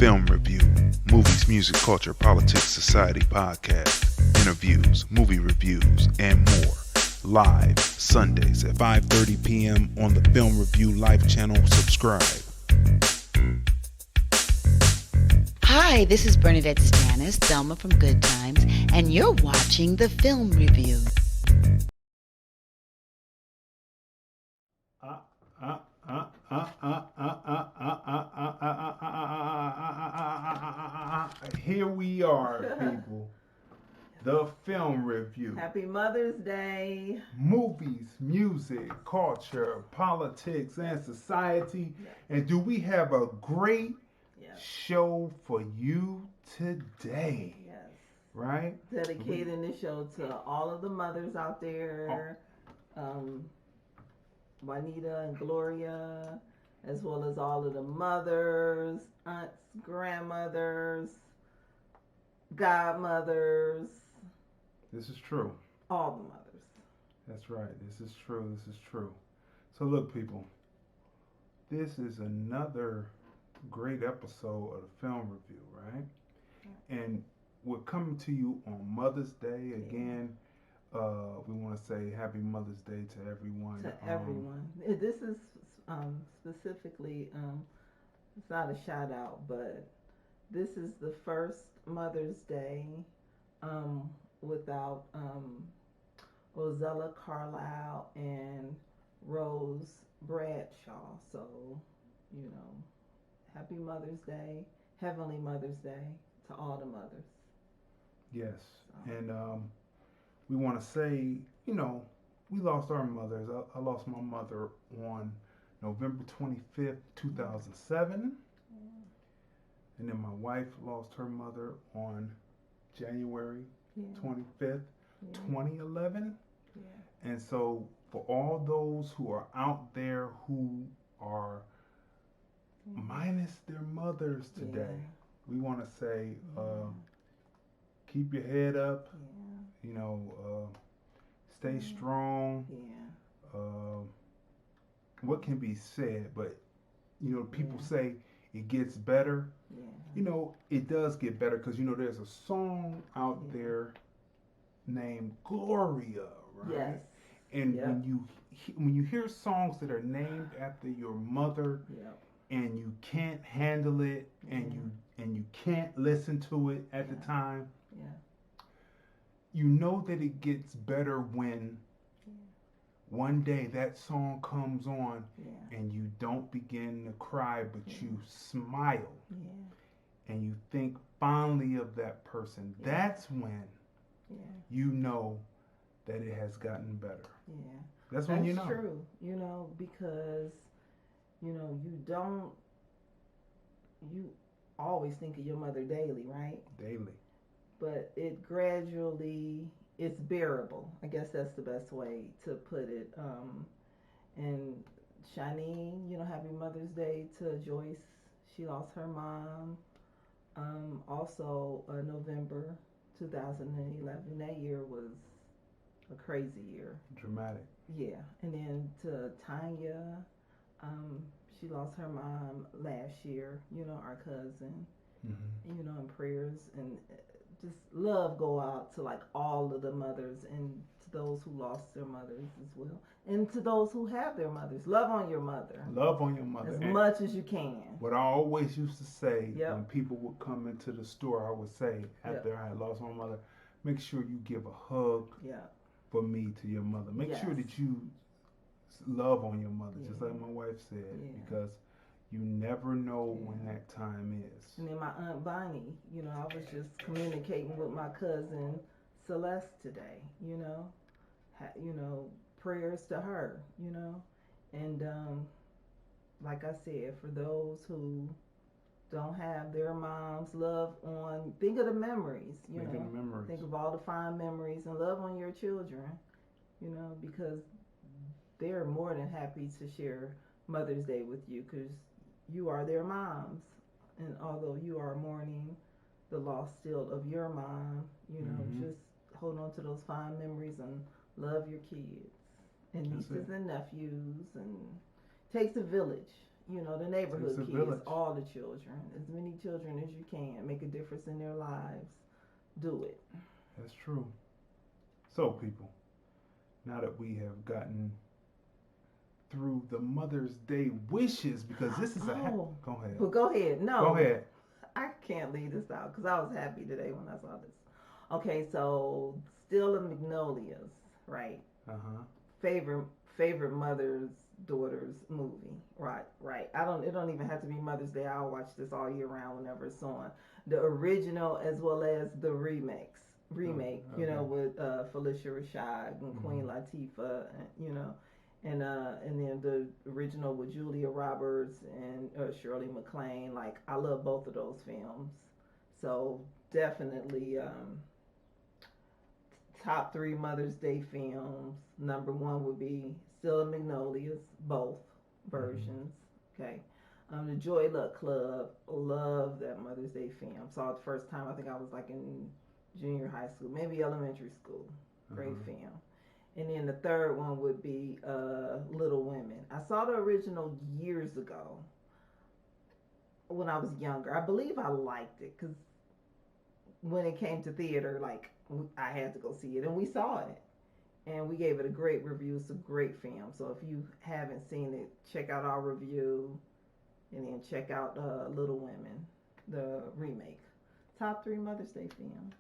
Film review, movies, music, culture, politics, society podcast, interviews, movie reviews, and more. Live Sundays at 5:30 p.m. on the Film Review Live channel. Subscribe. Hi, this is Bernadette Stannis, Thelma from Good Times, and you're watching the Film Review. Here we are, people. The Film Review. Happy Mother's Day. Movies, music, culture, politics, and society. Yes. And do we have a great Yes. show for you today? Yes. Right? Dedicating this show to all of the mothers out there. Juanita and Gloria, as well as all of the mothers, aunts, grandmothers, godmothers. This is true. All the mothers. That's right. This is true. This is true. So look, people. This is another great episode of the Film Review, right? And we're coming to you on Mother's Day again. We want to say Happy Mother's Day to everyone. To everyone. This is specifically, it's not a shout out, but this is the first Mother's Day without Ozella Carlisle and Rose Bradshaw. So, Happy Mother's Day, Heavenly Mother's Day to all the mothers. Yes. So. And we want to say, we lost our mothers. I lost my mother on November 25th, 2007. And then my wife lost her mother on January 25th, 2011. Yeah. And so for all those who are out there who are minus their mothers today, we want to say, keep your head up, stay strong. What can be said, but people say it gets better. It does get better because there's a song out there named Gloria, right? Yes. And when you hear songs that are named after your mother, and you can't handle it, and you can't listen to it at the time, you know that it gets better when one day that song comes on and you don't begin to cry, but you smile and you think fondly of that person. That's when you know that it has gotten better. That's when you know. That's true, because you always think of your mother daily, right? Daily. But it gradually, it's bearable. I guess that's the best way to put it. And Shanine, Happy Mother's Day to Joyce. She lost her mom. Also, November 2011. That year was a crazy year. Dramatic. Yeah. And then to Tanya, she lost her mom last year, our cousin. And prayers and just love go out to like all of the mothers and to those who lost their mothers as well. And to those who have their mothers. Love on your mother. Love on your mother. As much as you can. What I always used to say when people would come into the store, I would say after I had lost my mother, make sure you give a hug for me to your mother. Make sure that you love on your mother, just like my wife said, because you never know when that time is. And then my Aunt Bonnie, I was just communicating with my cousin Celeste today, prayers to her, and like I said, for those who don't have their moms, think of the memories, think of all the fine memories and love on your children, because they're more than happy to share Mother's Day with you because you are their moms. And although you are mourning the loss still of your mom, just hold on to those fine memories and love your kids and nieces and nephews. And it takes a village, the neighborhood kids, village. all the children, as many children as you can, make a difference in their lives. Do it. That's true. So, people, now that we have gotten through the Mother's Day wishes, because this is go ahead. Well, go ahead. No. Go ahead. I can't leave this out because I was happy today when I saw this. Okay, so Still of Magnolias, right? Favorite mother's daughters movie, right? It don't even have to be Mother's Day. I'll watch this all year round whenever it's on. The original as well as the remake, with Felicia Rashad and Queen Latifah, and then the original with Julia Roberts and Shirley MacLaine. Like, I love both of those films, so definitely top 3 Mother's Day films. Number 1 would be Still of Magnolias, both versions. Okay. The Joy Luck Club, love that Mother's Day film. Saw it the first time, I think I was like in junior high school, maybe elementary school. Great film. And then the third one would be Little Women. I saw the original years ago when I was younger. I believe I liked it because when it came to theater, like, I had to go see it, and we saw it. And we gave it a great review. It's a great film. So if you haven't seen it, check out our review, and then check out Little Women, the remake. Top 3 Mother's Day film.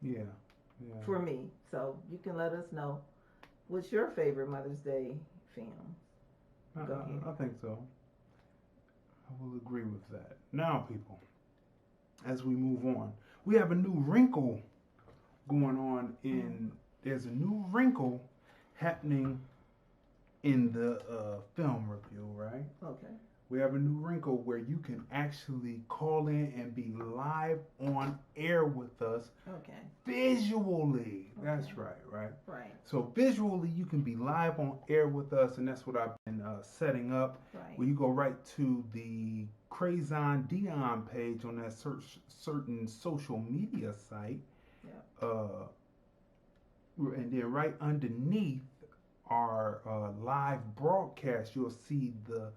Yeah. For me. So you can let us know. What's your favorite Mother's Day film? Go ahead. I think so. I will agree with that. Now, people, as we move on, we have a new wrinkle going on there's a new wrinkle happening in the film review, right? Okay. We have a new wrinkle where you can actually call in and be live on air with us. Okay. Visually. Okay. That's right. Right. So visually, you can be live on air with us, and that's what I've been setting up. Right. Where you go right to the Crazon Dion page on that certain social media site. Yeah. And then right underneath our live broadcast, you'll see the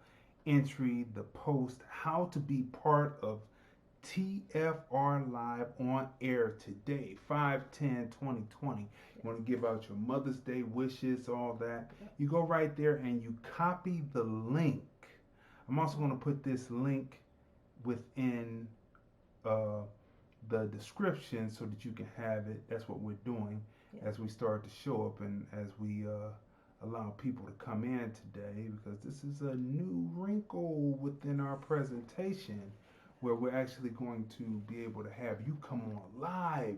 entry, the post, how to be part of TFR Live on air today, 5/10/2020. You want to give out your Mother's Day wishes, all that. You go right there and you copy the link. I'm also going to put this link within the description so that you can have it. That's what we're doing as we start to show up and as we allow people to come in today, because this is a new wrinkle within our presentation where we're actually going to be able to have you come on live,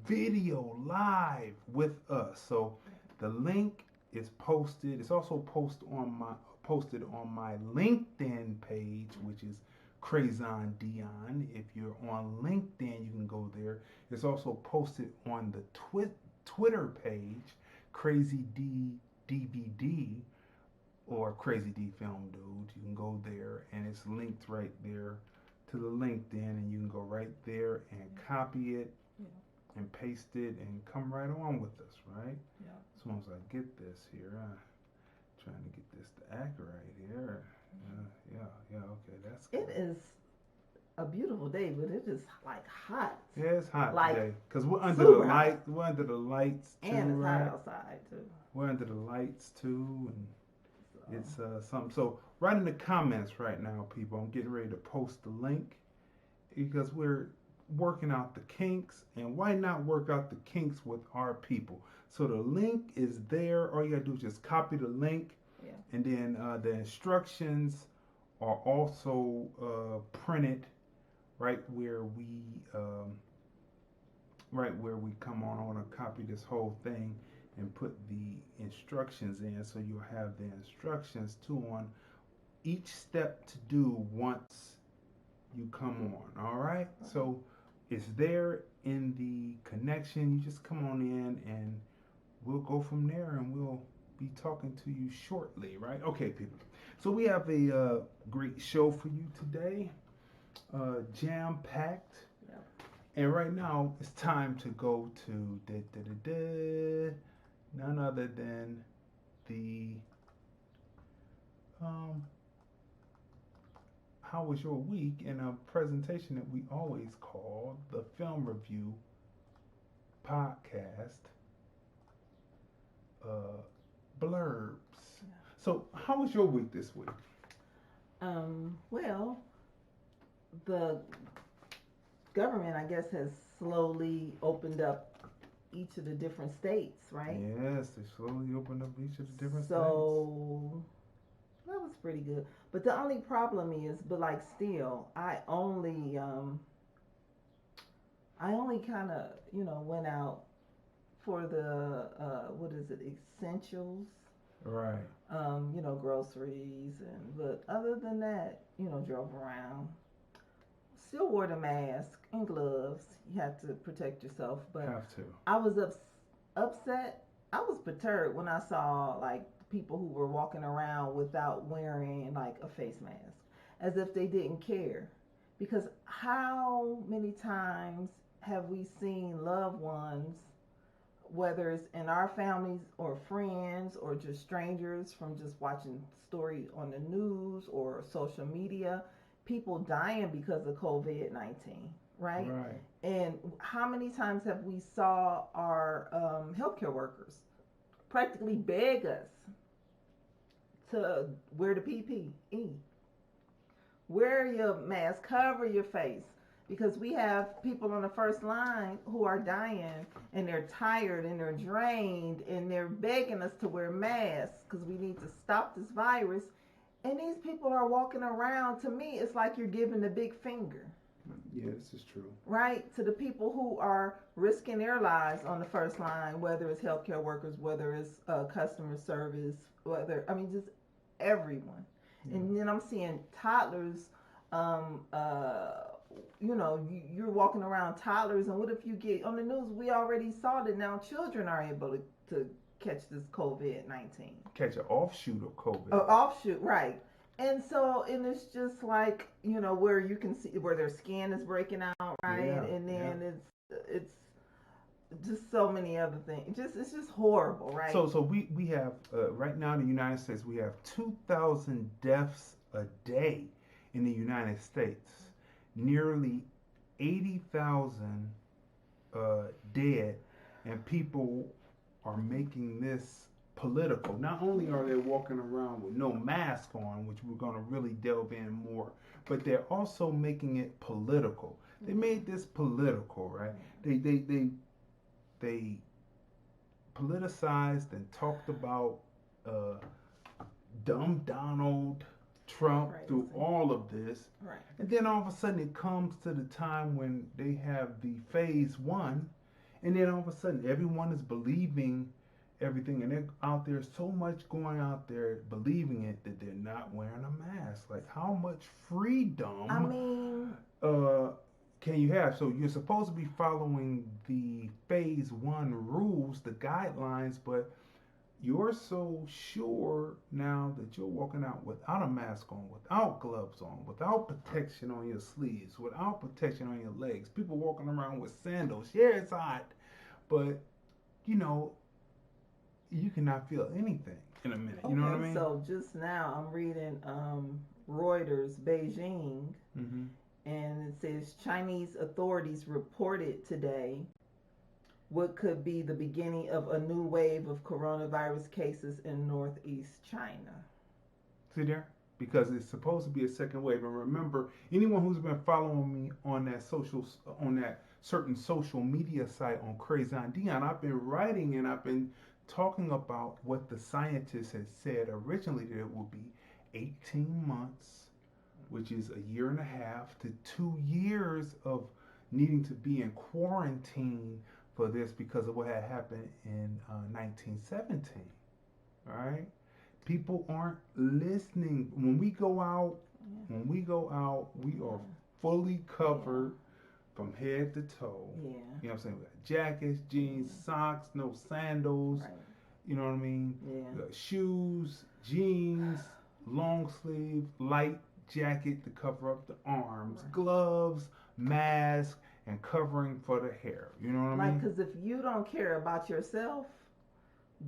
video live with us. So the link is posted. It's also posted on my LinkedIn page, which is Crazon Dion. If you're on LinkedIn, you can go there. It's also posted on the Twitter page, Crazy D DVD or Crazy D Film Dude. You can go there and it's linked right there to the LinkedIn, and you can go right there and copy it and paste it and come right on with us, right? Yeah. As soon as I get this here, trying to get this to act right here. Okay, that's good. It is a beautiful day, but it is like hot. Yeah, it's hot today because we're under the light. We're under the lights too, and it's hot outside too. We're under the lights too, and it's something. So right in the comments right now, people, I'm getting ready to post the link because we're working out the kinks, and why not work out the kinks with our people? So the link is there. All you gotta do is just copy the link, and then the instructions are also printed right where we come on. I want to copy this whole thing and put the instructions in, so you'll have the instructions too on each step to do once you come on. All right, so it's there in the connection. You just come on in and we'll go from there, and we'll be talking to you shortly, right? Okay, people, so we have a great show for you today, jam-packed. And right now, it's time to go to none other than the how was your week in a presentation that we always call the Film Review Podcast Blurbs. Yeah. So, how was your week this week? Well, the government, I guess, has slowly opened up each of the different states, right? Yes, they slowly opened up each of the different states. So that was pretty good. But the only problem is, still, I only kind of, went out for the essentials. Right. Groceries, but other than that, drove around. Still wore the mask and gloves. You have to protect yourself, but have to. I was upset. I was perturbed when I saw people who were walking around without wearing a face mask, as if they didn't care. Because how many times have we seen loved ones, whether it's in our families or friends or just strangers from just watching stories on the news or social media, people dying because of COVID-19, right? Right. And how many times have we saw our healthcare workers practically beg us to wear the PPE, wear your mask, cover your face, because we have people on the first line who are dying and they're tired and they're drained and they're begging us to wear masks because we need to stop this virus. And these people are walking around. To me, it's like you're giving the big finger. Yeah, this is true. Right? To the people who are risking their lives on the first line, whether it's healthcare workers, whether it's customer service, just everyone. Yeah. And then I'm seeing toddlers, you're walking around toddlers, and what if you get on the news? We already saw that now children are able to catch this COVID-19. Catch an offshoot of COVID. Offshoot, right. And so, and it's just where you can see where their skin is breaking out, right? Yeah, and then it's just so many other things. It's just horrible, right? So we have, right now in the United States, we have 2,000 deaths a day in the United States. Nearly 80,000 dead, and people are making this political. Not only are they walking around with no mask on, which we're going to really delve in more, but they're also making it political. They made this political, right? They politicized and talked about dumb Donald Trump through all of this. Right. And then all of a sudden it comes to the time when they have the phase one, and then all of a sudden everyone is believing everything, and they're out there so much going out there believing it that they're not wearing a mask. Like, how much freedom can you have? So you're supposed to be following the phase one rules, the guidelines, but you're so sure now that you're walking out without a mask on, without gloves on, without protection on your sleeves, without protection on your legs. People walking around with sandals. Yeah, it's hot, but you cannot feel anything in a minute. You know what I mean? So just now I'm reading Reuters, Beijing, and it says Chinese authorities reported today what could be the beginning of a new wave of coronavirus cases in northeast China. See there? Because it's supposed to be a second wave. And remember, anyone who's been following me on that certain social media site on Crazy Dion, I've been writing and I've been talking about what the scientists had said originally, that it will be 18 months, which is a year and a half, to 2 years of needing to be in quarantine for this because of what had happened in 1917. All right? People aren't listening. When we go out, we are fully covered from head to toe. Yeah. You know what I'm saying? We got jackets, jeans, socks, no sandals. Right. You know what I mean? Yeah. We got shoes, jeans, long sleeve, light jacket to cover up the arms, gloves, mask, and covering for the hair. You know what I mean? Because if you don't care about yourself,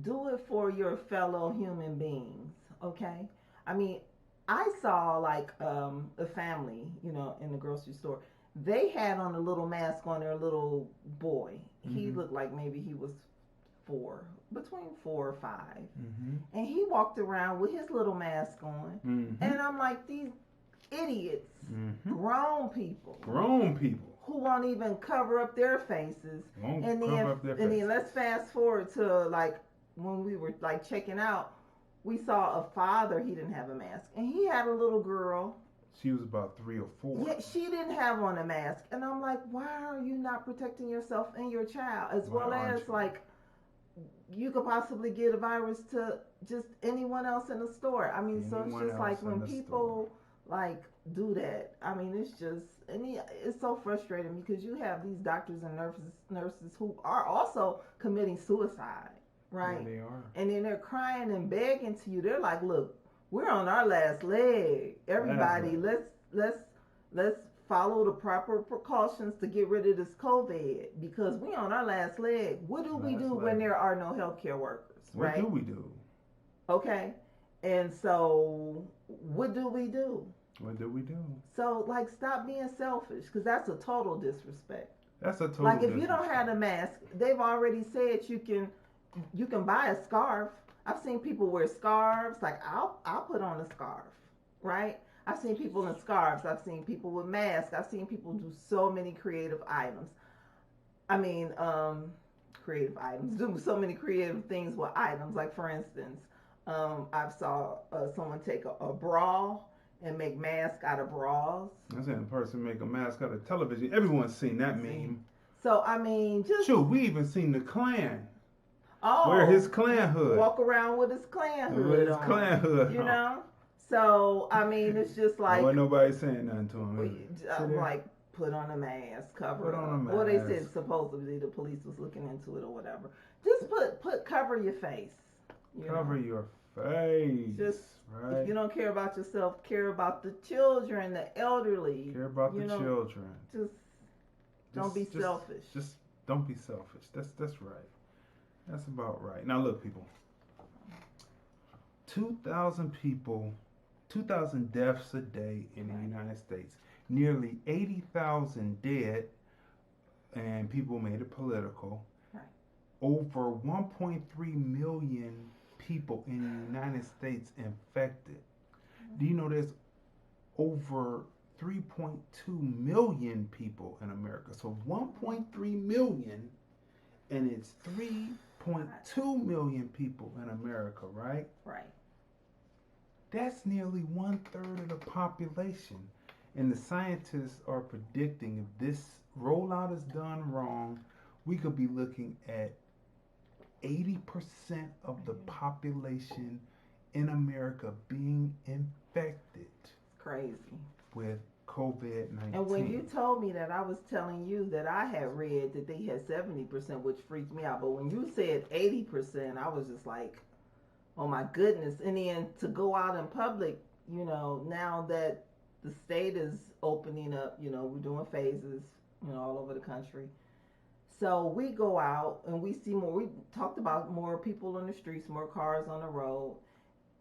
do it for your fellow human beings, okay? I mean, I saw like a family, in the grocery store. They had on a little mask on their little boy. He looked like maybe he was between 4 or 5, and he walked around with his little mask on. And I'm like, these idiots, grown people who won't even cover up their faces. And then let's fast forward to like when we were like checking out, we saw a father. He didn't have a mask, and he had a little girl. She was about 3 or 4. Yeah, she didn't have on a mask, and I'm like, why are you not protecting yourself and your child, as well as like you could possibly get a virus to just anyone else in the store. I mean, so it's just like when people like do that. I mean, it's just, it's so frustrating because you have these doctors and nurses who are also committing suicide, right? Yeah, they are. And then they're crying and begging to you. They're like, look, we're on our last leg. Everybody, let's follow the proper precautions to get rid of this COVID because we on our last leg. What do we do when there are no healthcare workers, right? What do we do? Okay. And so what do we do? What do we do? So, like, stop being selfish because that's a total disrespect. That's a total like, if you don't have a mask, they've already said you can buy a scarf. I've seen people wear scarves. Like, I'll put on a scarf, right? I've seen people in scarves. I've seen people with masks. I've seen people do so many creative items. Creative items. Do so many creative things with items. Like, for instance, I've saw someone take a bra and make masks out of bras. I've seen a person make a mask out of television. Everyone's seen that meme. So, I mean, just... Sure, we even seen the Klan. Oh. Wear his Klan hood. Walk around with his Klan hood with his Klan hood you know? So, I mean, it's just like... Wasn't nobody saying nothing to him. Like, put on a mask, cover it up. Well, they said supposedly the police was looking into it or whatever. Just cover your face. Cover your face. Just, right? If you don't care about yourself, care about the children, the elderly. Care about the children. Just don't be selfish. Just don't be selfish. That's right. That's about right. Now look, people. 2,000 deaths a day in the United States. Nearly 80,000 dead, and people made it political. Right. Over 1.3 million people in the United States infected. Do you know there's over 3.2 million people in America? So 1.3 million, and it's 3.2 million people in America, right? Right. That's nearly 1/3 of the population. And the scientists are predicting if this rollout is done wrong, we could be looking at 80% of the population in America being infected. Crazy. With COVID-19. And when you told me that, I was telling you that I had read that they had 70%, which freaked me out. But when you said 80%, I was just like, oh my goodness. And then to go out in public, now that the state is opening up, we're doing phases, all over the country. So we go out and we see more. We talked about more people on the streets, more cars on the road.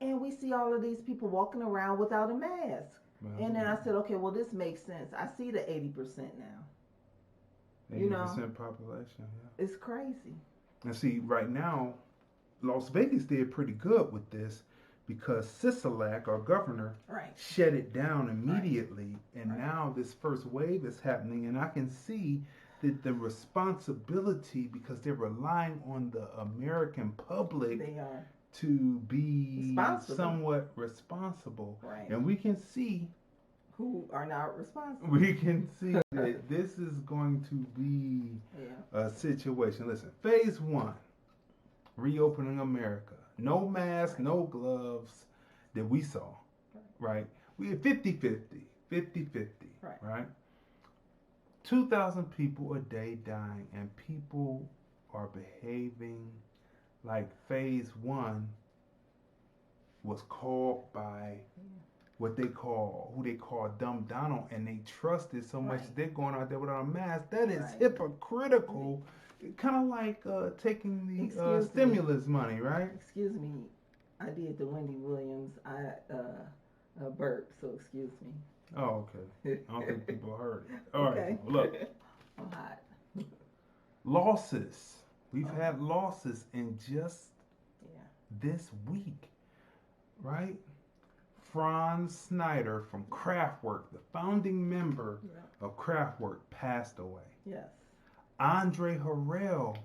And we see all of these people walking around without a mask. And then I said, okay, well, this makes sense. I see the 80% now. 80% population, yeah. It's crazy. And see, right now, Las Vegas did pretty good with this because Sisolak, our governor, shut it down immediately. And now this first wave is happening. And I can see that the responsibility, because they're relying on the American public to be somewhat responsible. Right. And we can see who are not responsible. We can see that this is going to be a situation. Listen, phase 1, reopening America. No mask, no gloves that we saw, right? We had 50-50, right? 2,000 people a day dying, and people are behaving like phase 1 was called by who they call Dumb Donald, and they trusted so much they're going out there without a mask. That is hypocritical. Kind of like taking the stimulus money, right? Excuse me. I did the Wendy Williams. a burp, so excuse me. Oh, okay. I don't think people heard it. All right, people, look. I'm hot. Losses. We've had losses in just this week, right? Franz Snyder from Kraftwerk, the founding member of Kraftwerk, passed away. Yes. Andre Harrell,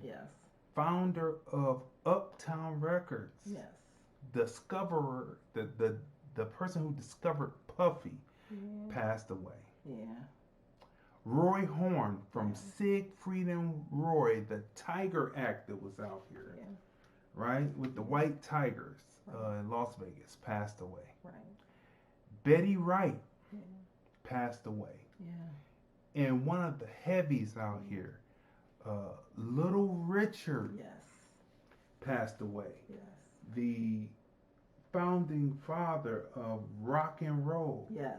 founder of Uptown Records, discoverer, the person who discovered Puffy, passed away. Yeah. Roy Horn from Siegfried and Roy, the tiger act that was out here, right, with the white tigers in Las Vegas, passed away. Right. Betty Wright passed away. Yeah. And one of the heavies out here, Little Richard, passed away. Yes. The founding father of rock and roll. Yes.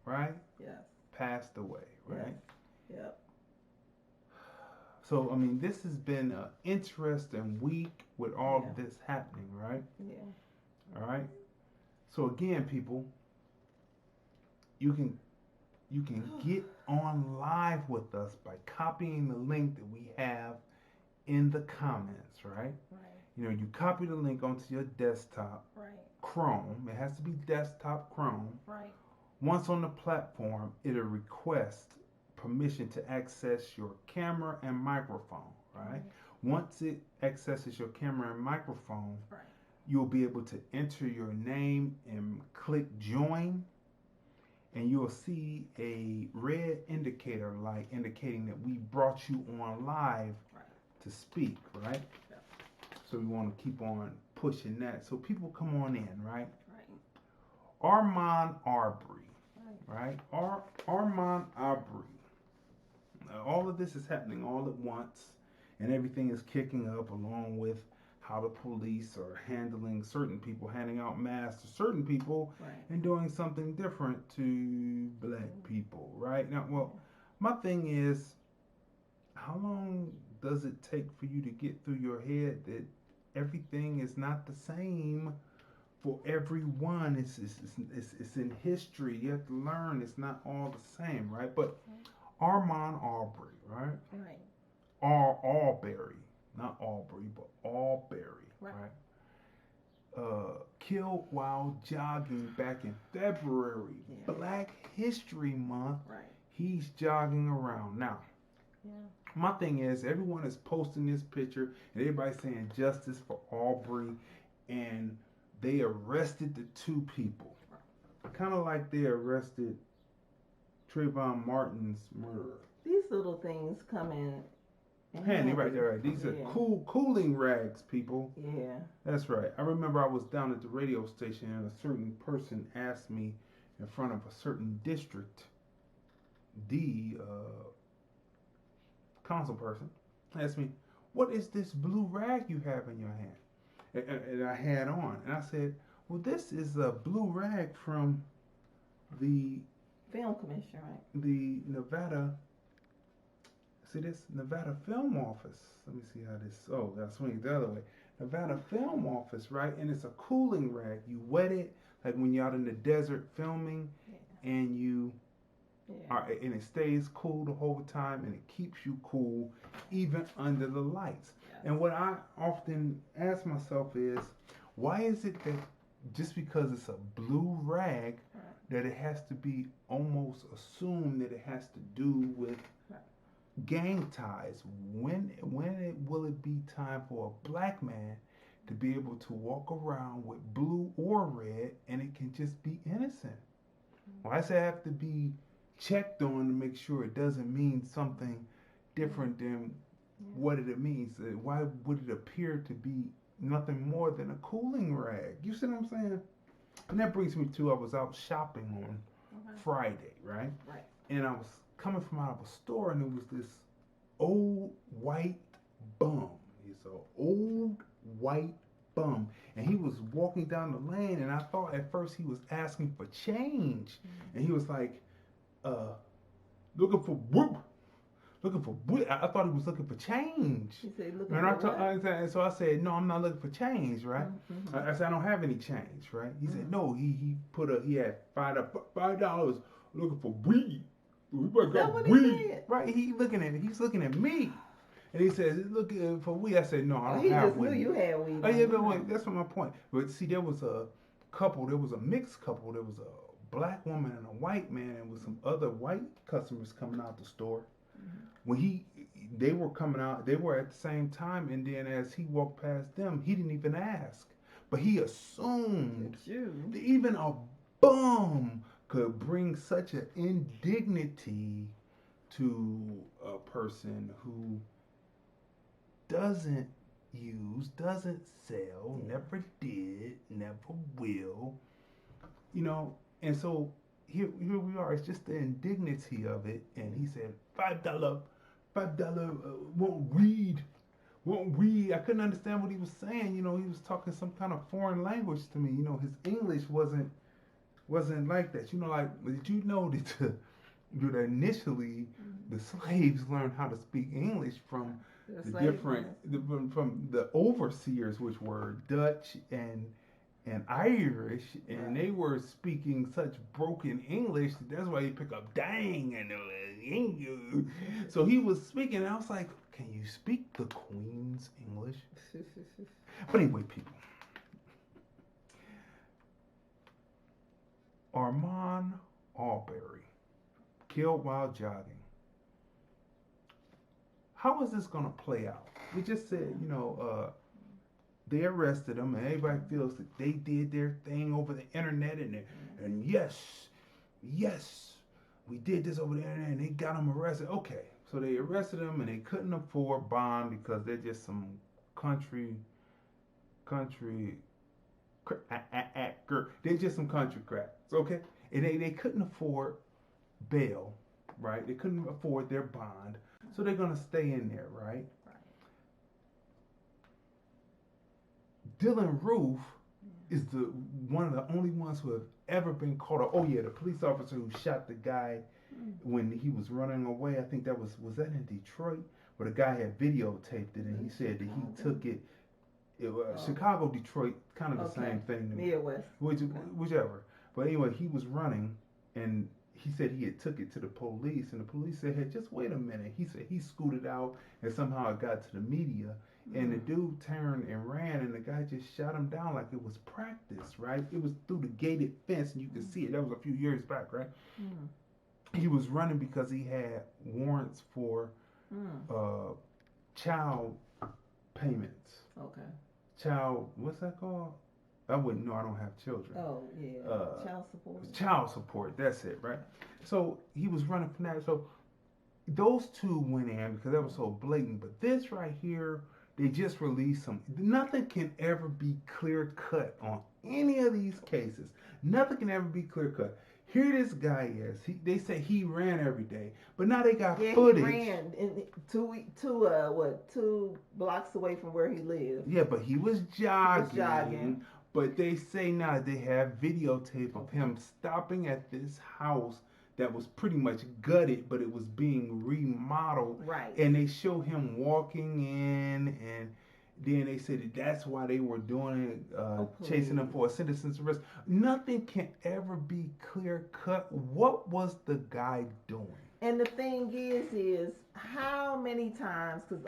Right? Yes. Passed away, right? Yes. Yep. So, I mean, this has been an interesting week with all of this happening, right? Yeah. All right? So, again, people, you can get on live with us by copying the link that we have in the comments, right? Right. You know, you copy the link onto your desktop, right? Chrome. It has to be desktop Chrome. Right. Once on the platform, it'll request permission to access your camera and microphone, right? Once it accesses your camera and microphone, you'll be able to enter your name and click join, and you'll see a red indicator light indicating that we brought you on live to speak, right? Yeah. So we want to keep on pushing that so people come on in, right? Armand Arbery, right? Armand Arbery. All of this is happening all at once, and everything is kicking up along with how the police are handling certain people, handing out masks to certain people, and doing something different to black people, right? Now, well, my thing is, how long does it take for you to get through your head that everything is not the same for everyone? It's in history. You have to learn it's not all the same, right? But Armand Arbery, right? Right. Arbery, not Aubrey, but Arbery, right? Killed while jogging back in February, Black History Month. Right. He's jogging around now. Yeah. My thing is, everyone is posting this picture, and everybody's saying justice for Arbery, and they arrested the two people, kind of like they arrested Trayvon Martin's murderer. These little things come in handy, right there, right? These are cooling rags, people. Yeah. That's right. I remember I was down at the radio station, and a certain person asked me in front of a certain district, council person, asked me, "What is this blue rag you have in your hand?" And I had on, and I said, "Well, this is a blue rag from the Film Commission, right? The Nevada. See this? Nevada Film Office. Let me see how this. Oh, I swing it the other way. Nevada Film Office, right? And it's a cooling rag. You wet it like when you're out in the desert filming, and you are, and it stays cool the whole time, and it keeps you cool even under the lights. Yes. And what I often ask myself is, why is it that just because it's a blue rag, that it has to be almost assumed that it has to do with gang ties? When will it be time for a black man to be able to walk around with blue or red and it can just be innocent? Why does it have to be checked on to make sure it doesn't mean something different than what it means? Why would it appear to be nothing more than a cooling rag? You see what I'm saying? And that brings me to, I was out shopping on Friday, right? Right. And I was coming from out of a store, and there was this old white bum. He's an old white bum. And he was walking down the lane, and I thought at first he was asking for change. And he was like, looking looking for weed. I thought he was looking for change. He said, looking for what? And so I said, no, I'm not looking for change, right? Mm-hmm. I said, I don't have any change, right? He said, no, he had $5 looking for weed. We better go weed. Right? He's looking at me. And he says, looking for weed. I said, no, I don't have weed. He just knew you had weed. Oh, yeah, but wait, that's my point. But see, there was a mixed couple. There was a black woman and a white man, and with some other white customers coming out the store. Mm-hmm. When they were coming out, they were at the same time, and then as he walked past them, he didn't even ask. But he assumed that even a bum could bring such an indignity to a person who doesn't use, doesn't sell, never did, never will, and so here we are. It's just the indignity of it. And he said, $5 won't read. I couldn't understand what he was saying. He was talking some kind of foreign language to me. His English wasn't like that. Did you know that initially the slaves learned how to speak English from from the overseers, which were Dutch and Irish, and they were speaking such broken English. That's why you pick up dang and so he was speaking, and I was like, can you speak the Queen's English? But anyway, people, Armand Arbery killed while jogging. How is this going to play out? We just said, they arrested him, and everybody feels that they did their thing over the internet, and yes, we did this over the internet, and they got him arrested. Okay, so they arrested him, and they couldn't afford bond because they're just some country, they're just some country crap. Okay, and they couldn't afford bail, right? They couldn't afford their bond, so they're gonna stay in there, right? Dylan Roof is one of the only ones who have ever been caught up. Oh yeah, the police officer who shot the guy when he was running away. I think that was that in Detroit, where the guy had videotaped it, and he said that he took it. Chicago, Detroit, kind of the same thing to me. Midwest. Whichever. But anyway, he was running, and he said he had took it to the police, and the police said, hey, just wait a minute. He said he scooted out, and somehow it got to the media. And the dude turned and ran, and the guy just shot him down like it was practice, right? It was through the gated fence, and you could see it. That was a few years back, right? He was running because he had warrants for child payments. Okay. Child, what's that called? I wouldn't know. I don't have children. Oh, yeah. Child support. Child support. That's it, right? So he was running from that. So those two went in because that was so blatant. But this right here, they just released some. Nothing can ever be clear cut on any of these cases. Nothing can ever be clear cut. Here this guy is. They say he ran every day, but now they got footage. He ran in 2 blocks away from where he lived. Yeah, but he was jogging. But they say now they have videotape of him stopping at this house that was pretty much gutted, but it was being remodeled. Right. And they show him walking in, and then they said that's why they were doing it, chasing him for a citizen's arrest. Nothing can ever be clear cut. What was the guy doing? And the thing is how many times, because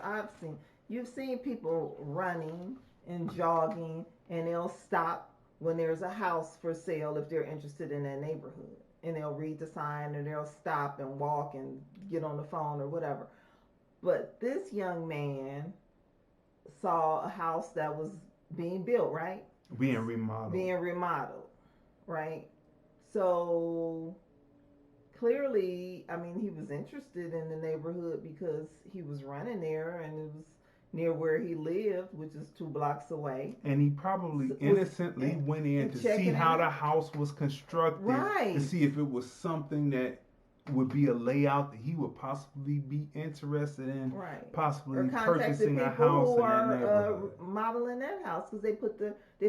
you've seen people running and jogging, and they'll stop when there's a house for sale if they're interested in that neighborhood. And they'll read the sign, and they'll stop and walk and get on the phone or whatever. But this young man saw a house that was being built, right? Being remodeled, right? So clearly, he was interested in the neighborhood because he was running there, and it was near where he lived, which is 2 blocks away. And he probably innocently went in to see how the house was constructed, right? To see if it was something that would be a layout that he would possibly be interested in, right? possibly Or purchasing a people house who in that are neighborhood. modeling that house because they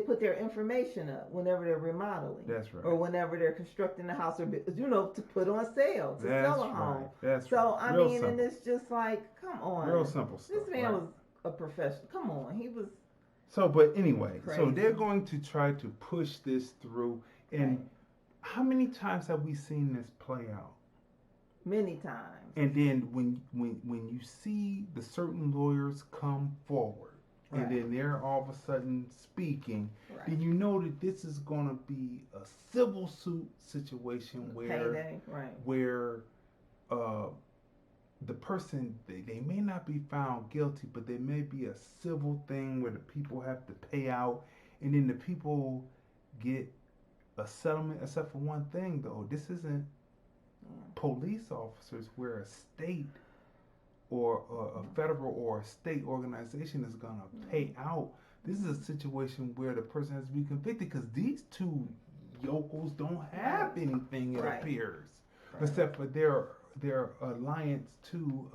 put their information up whenever they're remodeling. That's right. Or whenever they're constructing a house, or to put on sale to sell a home. Right. That's so right. I Real mean, simple. and it's just like, come on, real simple stuff. This man was a professional. Come on, he was. So, but anyway, crazy. so they're going to try to push this through. And how many times have we seen this play out? Many times. And then when you see the certain lawyers come forward, right. and then they're all of a sudden speaking, right. then you know that this is going to be a civil suit situation where right. where the person, they may not be found guilty, but there may be a civil thing where the people have to pay out, and then the people get a settlement, except for one thing though. This isn't police officers where a state or a federal or a state organization is going to pay out. This is a situation where the person has to be convicted, because these two yokels don't have anything, it appears, except for their alliance to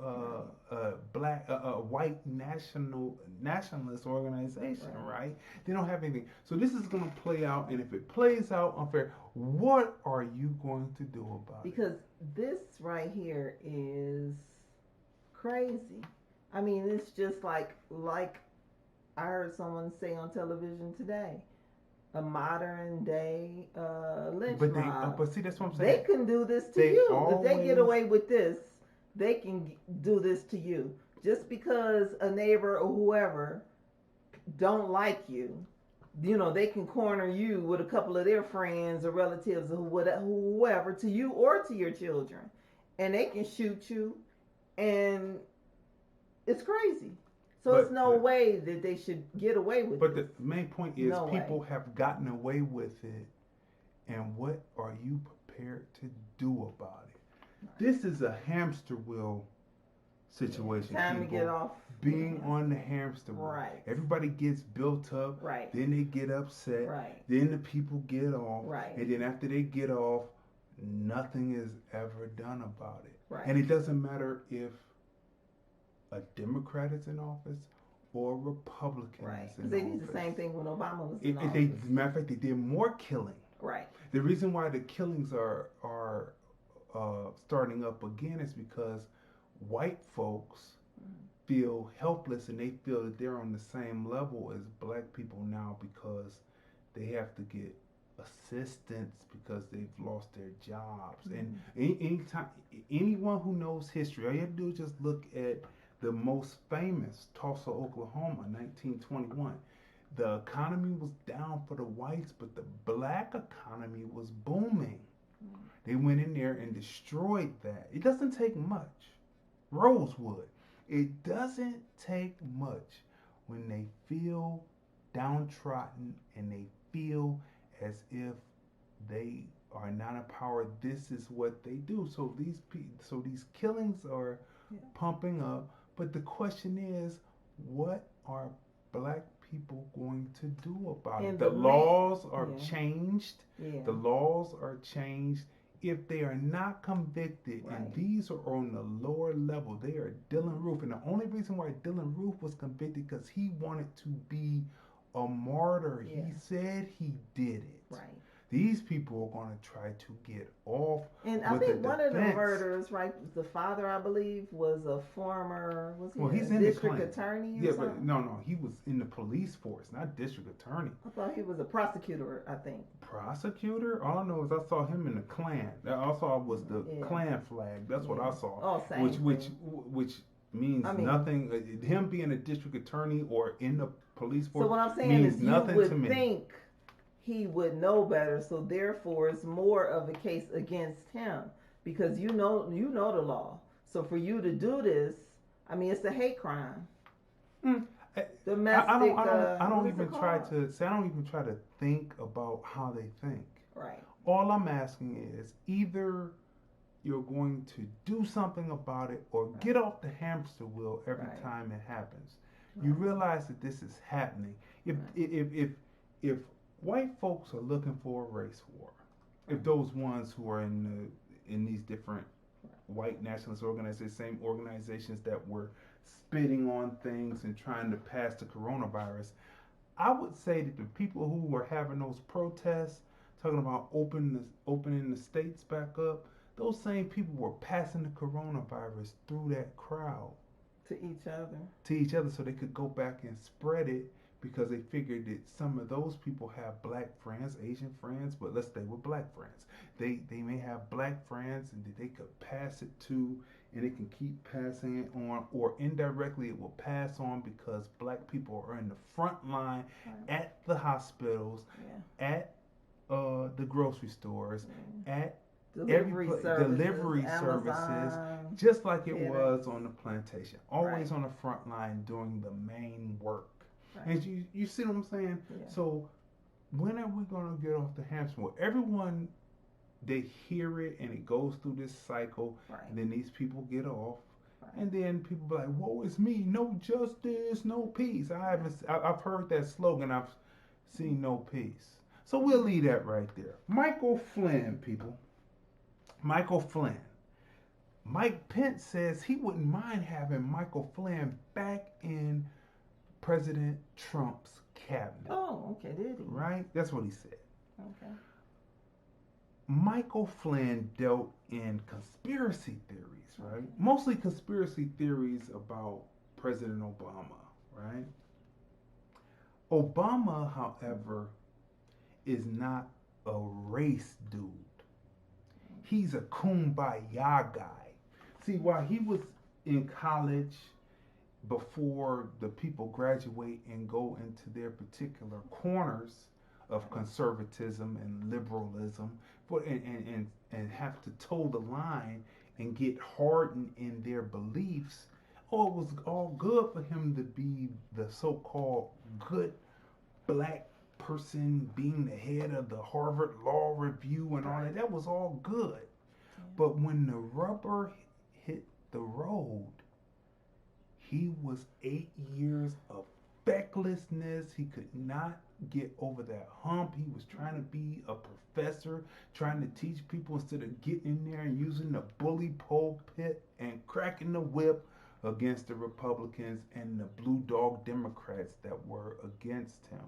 a white nationalist organization, right? They don't have anything. So this is going to play out, and if it plays out unfair, what are you going to do about it? Because this right here is crazy. I mean, it's just like I heard someone say on television today, a modern day lynch mob. But see, that's what I'm saying. They can do this to you. If they get away with this, they can do this to you. Just because a neighbor or whoever don't like you, they can corner you with a couple of their friends or relatives or whoever, to you or to your children, and they can shoot you, and it's crazy. So it's no way that they should get away with it. But the main point is people have gotten away with it, and what are you prepared to do about it? Right. This is a hamster wheel situation. Time to get off. Being on the hamster wheel. Right. Everybody gets built up. Right. Then they get upset. Right. Then the people get off. Right. And then after they get off, nothing is ever done about it. Right. And it doesn't matter if a Democrat is in office or a Republican is in office. They did the same thing when Obama was in office. As a matter of fact, they did more killing. Right. The reason why the killings are starting up again is because white folks feel helpless, and they feel that they're on the same level as black people now, because they have to get assistance because they've lost their jobs. And anyone who knows history, all you have to do is just look at the most famous Tulsa, Oklahoma, 1921. The economy was down for the whites, but the black economy was booming. They went in there and destroyed that. It doesn't take much. Rosewood. It doesn't take much when they feel downtrodden and they feel as if they are not a power. This is what they do. So these killings are pumping up. But the question is, what are black people going to do about it? The laws are changed. Yeah. The laws are changed. If they are not convicted, and these are on the lower level, they are Dylan Roof. And the only reason why Dylan Roof was convicted, because he wanted to be a martyr. Yeah. He said he did it. Right. These people are going to try to get off. And I think one of the murderers, the father, I believe, was a former, he's a district attorney or something? But no, he was in the police force, not district attorney. I thought he was a prosecutor, I think. Prosecutor? All I know is I saw him in the Klan. All I saw was the Klan flag. That's what I saw. Oh, same which means nothing. Him being a district attorney or in the police force, so what I'm saying means is nothing you to me. would think he would know better, so therefore it's more of a case against him, because you know the law. So for you to do this, it's a hate crime. Domestic. I don't even try to think about how they think. Right. All I'm asking is either you're going to do something about it or get off the hamster wheel every time it happens. Right. You realize that this is happening. If white folks are looking for a race war, if those ones who are in these different white nationalist organizations, same organizations that were spitting on things and trying to pass the coronavirus. I would say that the people who were having those protests, talking about opening the states back up, those same people were passing the coronavirus through that crowd. To each other. To each other so they could go back and spread it because they figured that some of those people have black friends, Asian friends, but let's stay with black friends. They may have black friends and that they could pass it to, and it can keep passing it on, or indirectly it will pass on because black people are in the front line at the hospitals, at the grocery stores, at delivery services, just like it was on the plantation. Always on the front line doing the main work. Right. And you see what I'm saying? Yeah. So when are we going to get off the hamster wheel? Everyone, they hear it and it goes through this cycle. Right. And then these people get off. Right. And then people be like, woe is me, no justice, no peace. I've heard that slogan. I've seen no peace. So we'll leave that right there. Michael Flynn, people. Michael Flynn. Mike Pence says he wouldn't mind having Michael Flynn back in President Trump's cabinet. Oh, okay, did he? Right? That's what he said. Okay. Michael Flynn dealt in conspiracy theories, right? Okay. Mostly conspiracy theories about President Obama, right? Obama, however, is not a race dude. He's a kumbaya guy. See, while he was in college, before the people graduate and go into their particular corners of conservatism and liberalism, and have to toe the line and get hardened in their beliefs, it was all good for him to be the so-called good black person, being the head of the Harvard Law Review and all that. That was all good. But when the rubber hit the road, he was 8 years of fecklessness. He could not get over that hump. He was trying to be a professor, trying to teach people instead of getting in there and using the bully pulpit and cracking the whip against the Republicans and the blue dog Democrats that were against him,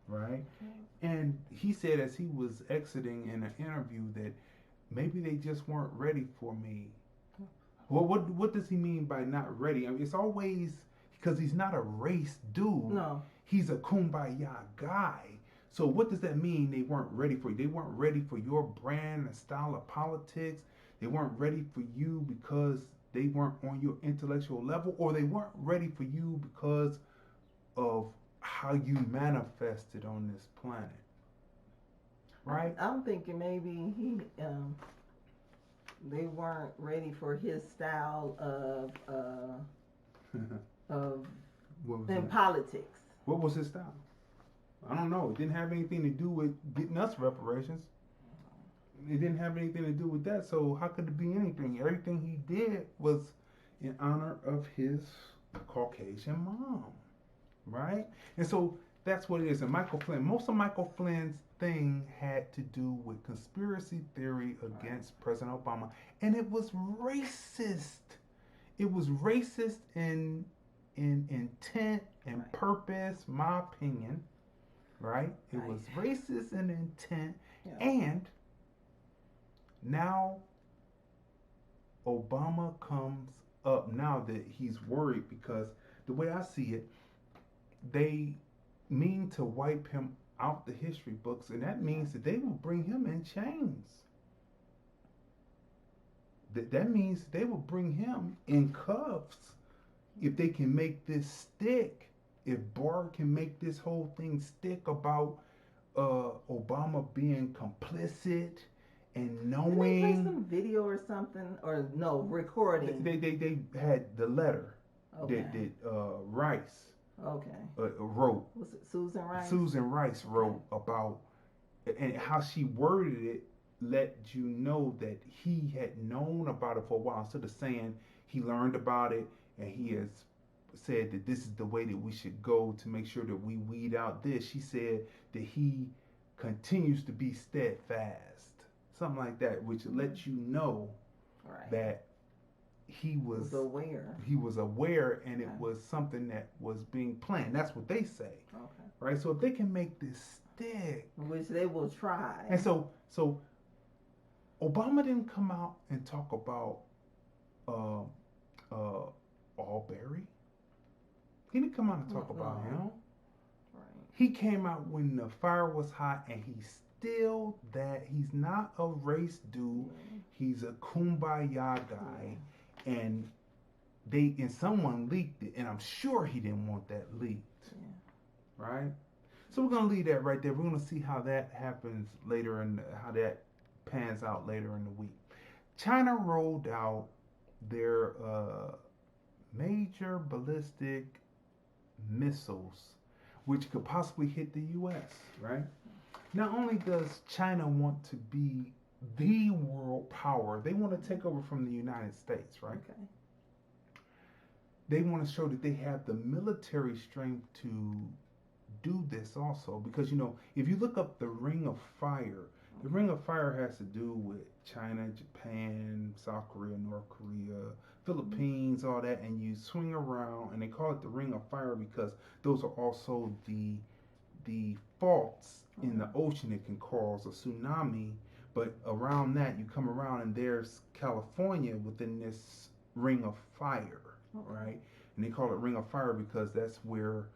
right? And he said as he was exiting in an interview that maybe they just weren't ready for me. Well, what does he mean by not ready? I mean, it's always because he's not a race dude. No. He's a kumbaya guy. So what does that mean they weren't ready for you? They weren't ready for your brand and style of politics. They weren't ready for you because they weren't on your intellectual level, or they weren't ready for you because of how you manifested on this planet. Right? I'm thinking maybe they weren't ready for his style of politics. What was his style? I don't know. It didn't have anything to do with getting us reparations. It didn't have anything to do with that. So how could it be anything? Everything he did was in honor of his Caucasian mom, right? And so that's what it is. And Michael Flynn, most of Michael Flynn's thing had to do with conspiracy theory against President Obama, and it was racist. It was racist in intent and purpose, my opinion, right? It was racist in intent, and now Obama comes up now that he's worried because the way I see it, they mean to wipe him out the history books, and that means that they will bring him in chains. That means they will bring him in cuffs if they can make this stick. If Barr can make this whole thing stick about Obama being complicit and knowing. Did they play some video or something, or no recording? They had the letter that Rice. Wrote. Was it Susan Rice? Susan Rice wrote about, and how she worded it let you know that he had known about it for a while, instead of saying he learned about it and he has said that this is the way that we should go to make sure that we weed out this. She said that he continues to be steadfast, something like that, which lets you know that he was aware. He was aware, and it was something that was being planned. That's what they say. Okay. Right. So if they can make this stick, which they will try. And so Obama didn't come out and talk about Albury. He didn't come out and talk about him. Right. He came out when the fire was hot, and he's still that. He's not a race dude. He's a kumbaya guy, and someone leaked it, and I'm sure he didn't want that leaked. Right. So we're gonna leave that right there. We're gonna see how that happens later, and how that pans out later in the week. China rolled out their major ballistic missiles, which could possibly hit the U.S. Right? Not only does China want to be the world power, they want to take over from the United States, right? Okay. They want to show that they have the military strength to do this also, because if you look up the Ring of Fire, the Ring of Fire has to do with China, Japan, South Korea, North Korea, Philippines, all that, and you swing around, and they call it the Ring of Fire because those are also the faults in the ocean that can cause a tsunami. But around that, you come around, and there's California within this Ring of Fire, right? And they call it Ring of Fire because that's where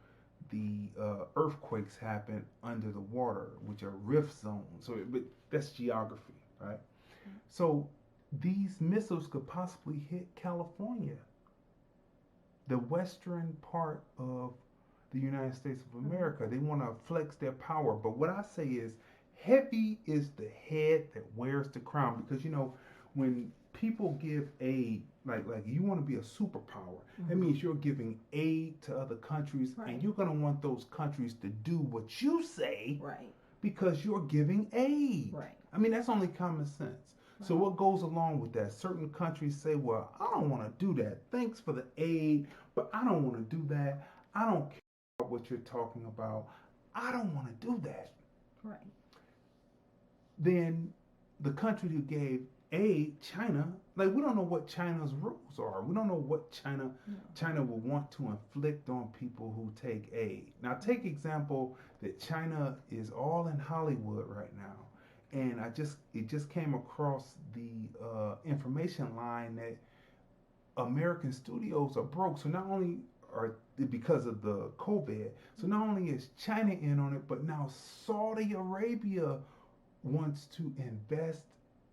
the earthquakes happen under the water, which are rift zones. But that's geography, right? So these missiles could possibly hit California, the western part of the United States of America. They want to flex their power. But what I say is, heavy is the head that wears the crown, because when people give aid, like you want to be a superpower, that means you're giving aid to other countries, and you're going to want those countries to do what you say, because you're giving aid. I mean, that's only common sense. So what goes along with that? Certain countries say, well, I don't want to do that. Thanks for the aid, but I don't want to do that. I don't care about what you're talking about. I don't want to do that. Right. Then the country who gave aid, China, we don't know what China's rules are. We don't know what China will want to inflict on people who take aid. Now, take example that China is all in Hollywood right now, and it just came across the information line that American studios are broke. So not only are because of the COVID, so not only is China in on it, but now Saudi Arabia wants to invest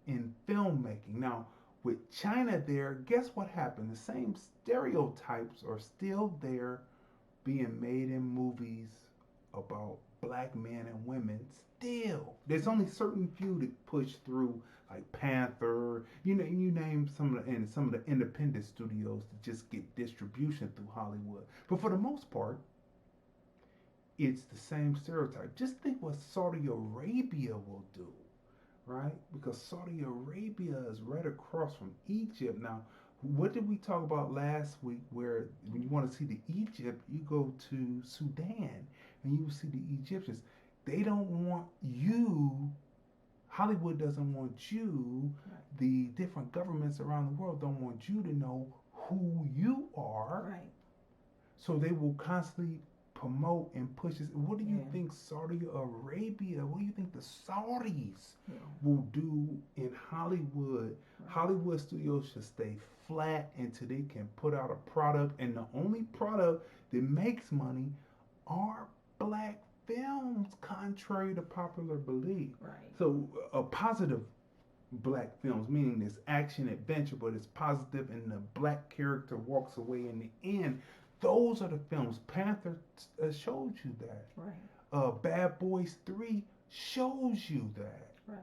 in filmmaking. Now, with China there, guess what happened? The same stereotypes are still there being made in movies about black men and women. Still, there's only certain few that push through, like Panther. You name some of the independent studios to just get distribution through Hollywood. But for the most part, it's the same stereotype. Just think what Saudi Arabia will do, right? Because Saudi Arabia is right across from Egypt. Now, what did we talk about last week, where when you want to see the Egypt, you go to Sudan and you will see the Egyptians. They don't want you, Hollywood doesn't want you, the different governments around the world don't want you to know who you are. Right. So they will constantly promote and push this. What do you think Saudi Arabia, what do you think the Saudis will do in Hollywood? Hollywood studios should stay flat until they can put out a product, and the only product that makes money are black films, contrary to popular belief. Right. So a positive black films, meaning this action adventure, but it's positive and the black character walks away in the end. Those are the films. Panther showed you that. Right. Bad Boys 3 shows you that. Right.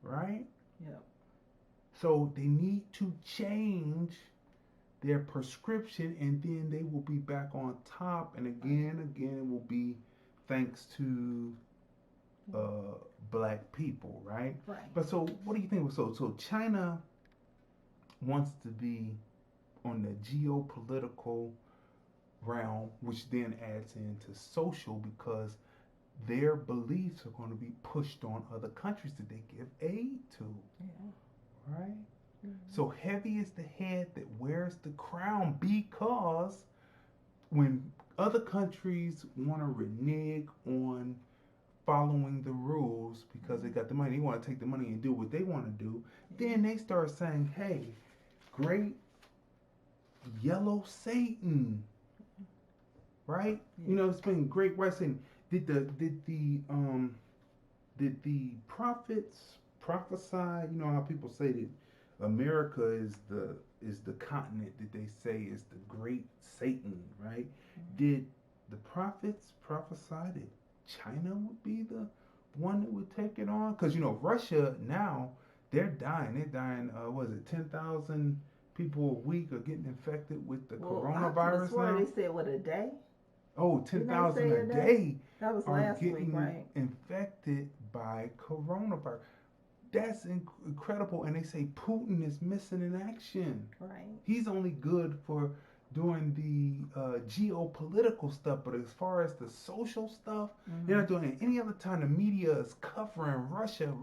Right? Yep. So they need to change their prescription, and then they will be back on top. And again, it will be thanks to black people, right? Right. But so what do you think? So China wants to be on the geopolitical realm, which then adds into social, because their beliefs are going to be pushed on other countries that they give aid to. Yeah. Right? So heavy is the head that wears the crown, because when other countries want to renege on following the rules because they got the money, they want to take the money and do what they want to do, then they start saying, hey, great yellow Satan, right? You know, it's been great white Satan. Did the prophets prophesy? You know how people say that America is the continent that they say is the great Satan, right? Did the prophets prophesy that China would be the one that would take it on? Because, you know, Russia now, they're dying. They're dying, what is it, 10,000 people a week are getting infected with the coronavirus now? They said, what, a day? Oh, 10,000 a day that was are last getting week, right? infected by coronavirus. That's incredible. And they say Putin is missing in action. Right. He's only good for doing the geopolitical stuff, but as far as the social stuff, they're not doing it. Any other time the media is covering Russia,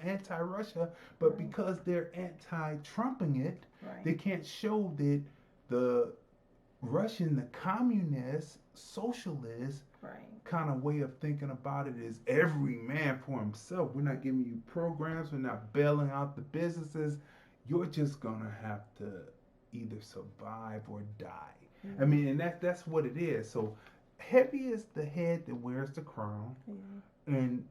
anti-Russia, but because they're anti-Trumping it, they can't show that the Russian, the communist, socialist kind of way of thinking about it is every man for himself. We're not giving you programs. We're not bailing out the businesses. You're just going to have to either survive or die. I mean, and that's what it is. So heavy is the head that wears the crown. And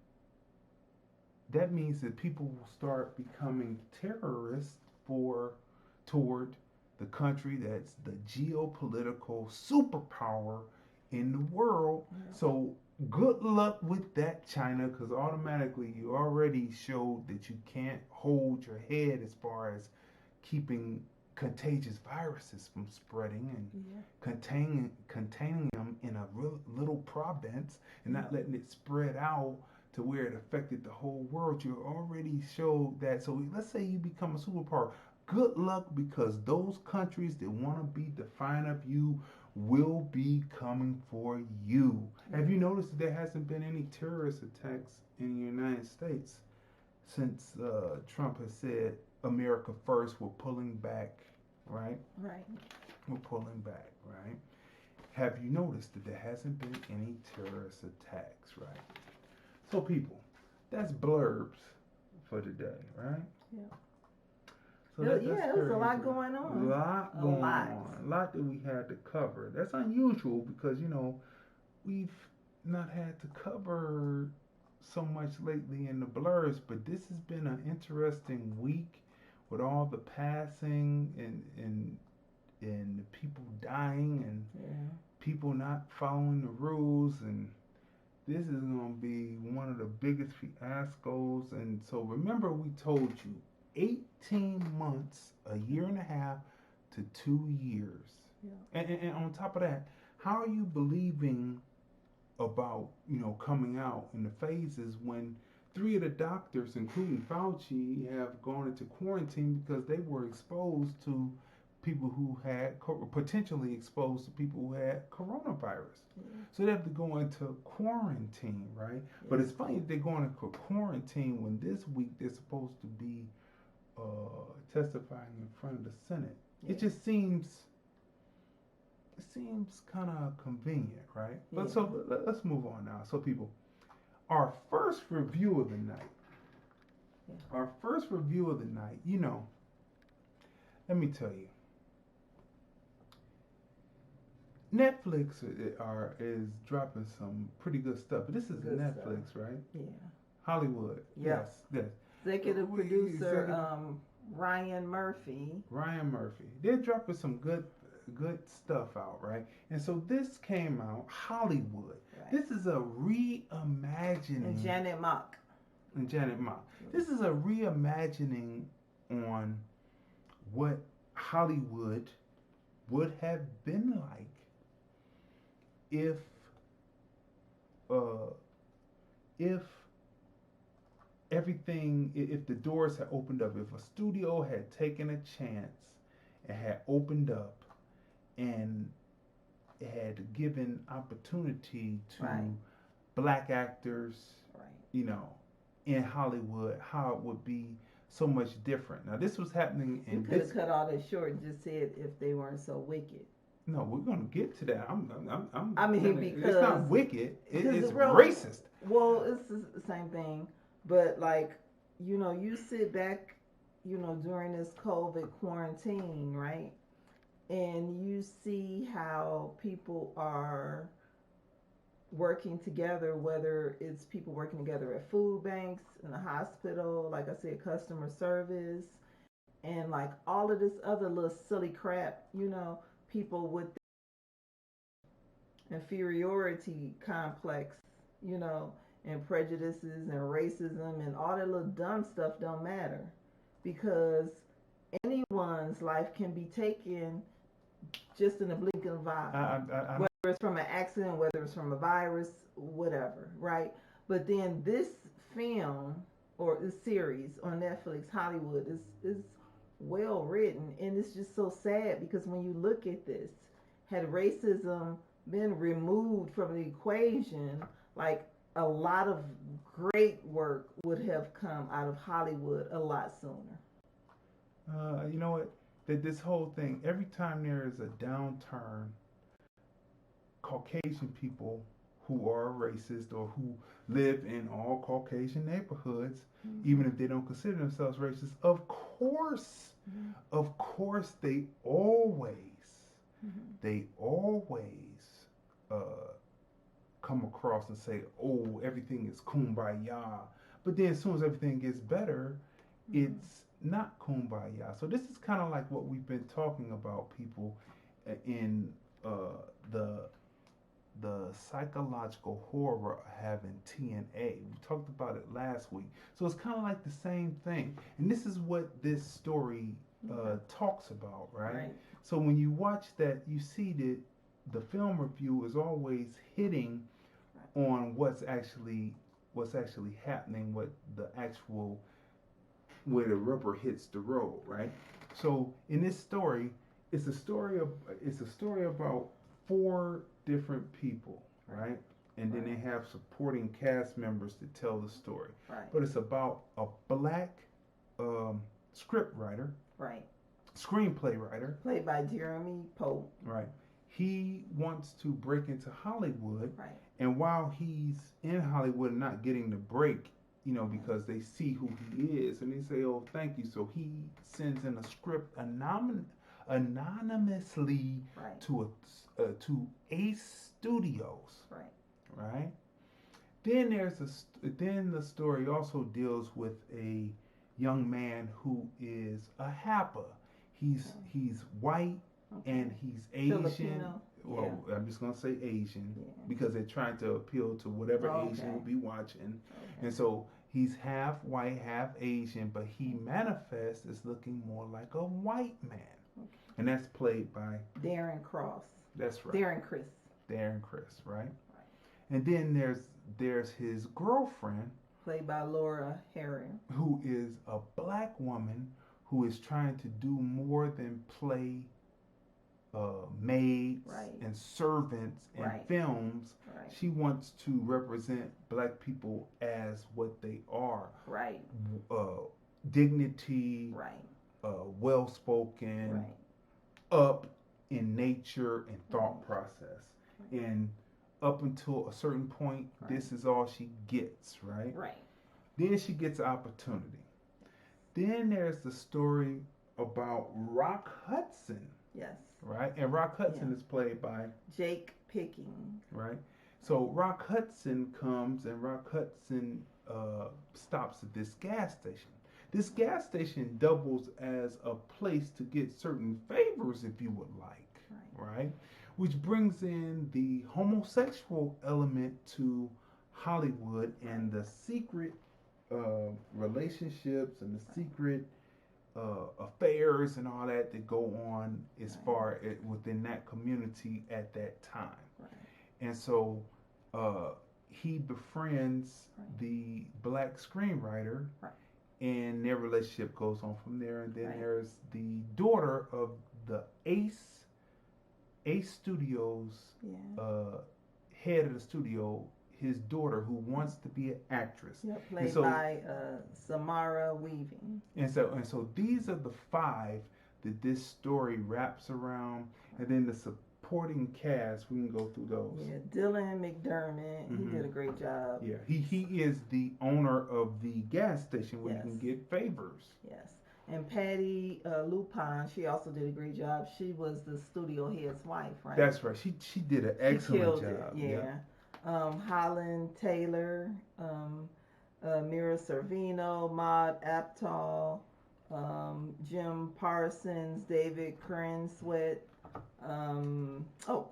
that means that people will start becoming terrorists toward the country that's the geopolitical superpower in the world. So good luck with that, China, because automatically you already showed that you can't hold your head as far as keeping contagious viruses from spreading and containing them in a little province and not letting it spread out to where it affected the whole world. You already showed that. So let's say you become a superpower. Good luck, because those countries that want to be defiant of you will be coming for you. Have you noticed that there hasn't been any terrorist attacks in the United States since Trump has said America first? We're pulling back, right? Right. We're pulling back, right? Have you noticed that there hasn't been any terrorist attacks, right? So people, that's blurbs for today, right? Yeah. So there's a lot going on. A lot that we had to cover. That's unusual because, you know, we've not had to cover so much lately in the blurbs, but this has been an interesting week with all the passing and the people dying and people not following the rules, and this is going to be one of the biggest fiascos. And so remember, we told you 18 months, a year and a half to 2 years. Yeah. And on top of that, how are you believing about, you know, coming out in the phases when 3 of the doctors, including Fauci, have gone into quarantine because they were exposed to people who had, potentially exposed to people who had coronavirus. So they have to go into quarantine, right? But it's funny that they're going into quarantine when this week they're supposed to be testifying in front of the Senate. It just seems kind of convenient, right? But so let's move on now. So people, our first review of the night. Our first review of the night, you know, let me tell you. Netflix is dropping some pretty good stuff. But this is good Netflix, stuff. Right? Yeah. Hollywood. Yes. Executive producer Ryan Murphy. They're dropping some good stuff out, right? And so this came out, Hollywood. Right. This is a reimagining. And Janet Mock. This is a reimagining on what Hollywood would have been like if everything, if the doors had opened up, if a studio had taken a chance and had opened up and had given opportunity to black actors, you know, in Hollywood, how it would be so much different. Now this was happening in. You could have cut all that short and just said if they weren't so wicked. No, we're gonna get to that. I mean, because it's not wicked. It's racist. Well, it's the same thing, but like, you sit back, during this COVID quarantine, right, and you see how people are working together, whether it's people working together at food banks, in the hospital, like I said, customer service, and like all of this other little silly crap, people with inferiority complex, and prejudices and racism and all that little dumb stuff don't matter, because anyone's life can be taken just in a blink of an eye. Whether it's from an accident, whether it's from a virus, whatever, right? But then this film or this series on Netflix, Hollywood, is well written, and it's just so sad because when you look at this, had racism been removed from the equation, like a lot of great work would have come out of Hollywood a lot sooner. You know what? That this whole thing, every time there is a downturn, Caucasian people who are racist or who live in all Caucasian neighborhoods, even if they don't consider themselves racist, of course, they always come across and say, oh, everything is kumbaya. But then as soon as everything gets better, it's not kumbaya. So this is kind of like what we've been talking about, people, in the psychological horror of having TNA. We talked about it last week. So it's kind of like the same thing. And this is what this story talks about, right? So when you watch that, you see that the film review is always hitting on what's actually happening, where the rubber hits the road, right? So in this story, it's a story about 4 different people, right? And then they have supporting cast members to tell the story. Right. But it's about a black script writer, screenplay writer, played by Jeremy Pope. Right. He wants to break into Hollywood, and while he's in Hollywood and not getting the break, because they see who he is and they say, "Oh, thank you," so he sends in a script anonymously to Ace Studios, right? Then then the story also deals with a young man who is a happer. He's white. And he's Asian. Filipino. Well, I'm just gonna say Asian because they're trying to appeal to whatever Asian will be watching. And so he's half white, half Asian, but he manifests as looking more like a white man. And that's played by Darren Cross. That's right. Darren Criss, right? And then there's his girlfriend, played by Laura Herring, who is a black woman who is trying to do more than play maids and servants and films. She wants to represent black people as what they are. Dignity, well-spoken, up in nature and thought process. And up until a certain point, this is all she gets, right? Then she gets opportunity. Then there's the story about Rock Hudson. Yes. Right? And Rock Hudson is played by Jake Picking. Right? So Rock Hudson comes and Rock Hudson stops at this gas station. This gas station doubles as a place to get certain favors, if you would like. Right? Which brings in the homosexual element to Hollywood and the secret relationships and the secret affairs and all that go on as far as within that community at that time. And so he befriends the black screenwriter, and their relationship goes on from there. And then there's the daughter of the Ace Studios head of the studio. his daughter who wants to be an actress. Yeah, played by Samara Weaving. And so these are the 5 that this story wraps around, and then the supporting cast, we can go through those. Yeah, Dylan McDermott, he did a great job. Yeah, he is the owner of the gas station where you can get favors. Yes. And Patty Lupin, she also did a great job. She was the studio head's wife, right? That's right. She did an excellent job. Yeah. Holland Taylor, Mira Servino, Maud Aptal, Jim Parsons, David Kernsweat.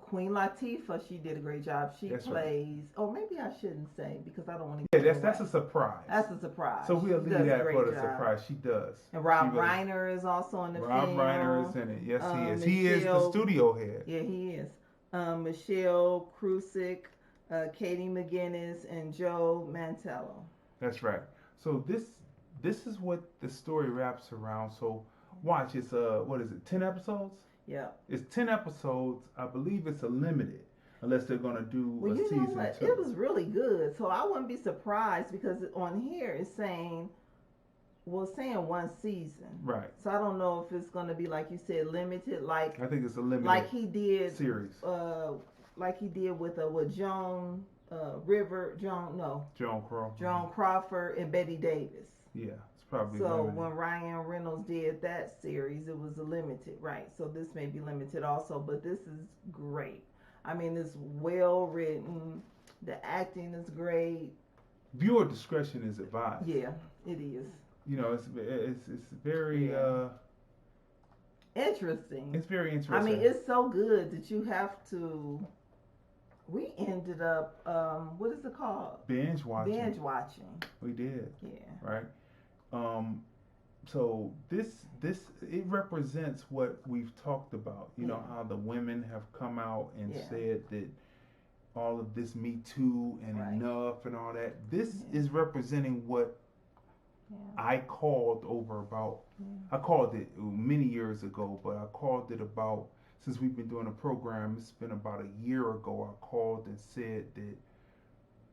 Queen Latifah, she did a great job. She plays. Oh, maybe I shouldn't say because I don't want to. Yeah, that's a surprise. That's a surprise. So we'll leave that for the surprise. She does. And Rob Reiner is also in the film. Rob Reiner is in it. Yes, he is. He is the studio head. Yeah, he is. Michelle Krusick, Katie McGinnis, and Joe Mantello. That's right. So this is what the story wraps around. So watch. It's 10 episodes? Yeah. It's 10 episodes. I believe it's a limited, unless they're going to do a season 2. Know what? It was really good. So I wouldn't be surprised because on here it's saying one season. Right. So I don't know if it's going to be, like you said, limited. Like I think it's a limited. Like he did series. Like he did with Joan Crawford and Betty Davis. Yeah. Probably so limited. When Ryan Reynolds did that series, it was a limited, right? So this may be limited also, but this is great. I mean, it's well written. The acting is great. Viewer discretion is advised. Yeah, it is. You know, it's very interesting. It's very interesting. I mean, it's so good that you have to. We ended up, what is it called? Binge watching. We did. Yeah. Right. So this it represents what we've talked about. You know how the women have come out and said that all of this Me Too and enough and all that. This is representing what I called I called it many years ago, but I called it about, since we've been doing a program, it's been about a year ago, I called and said that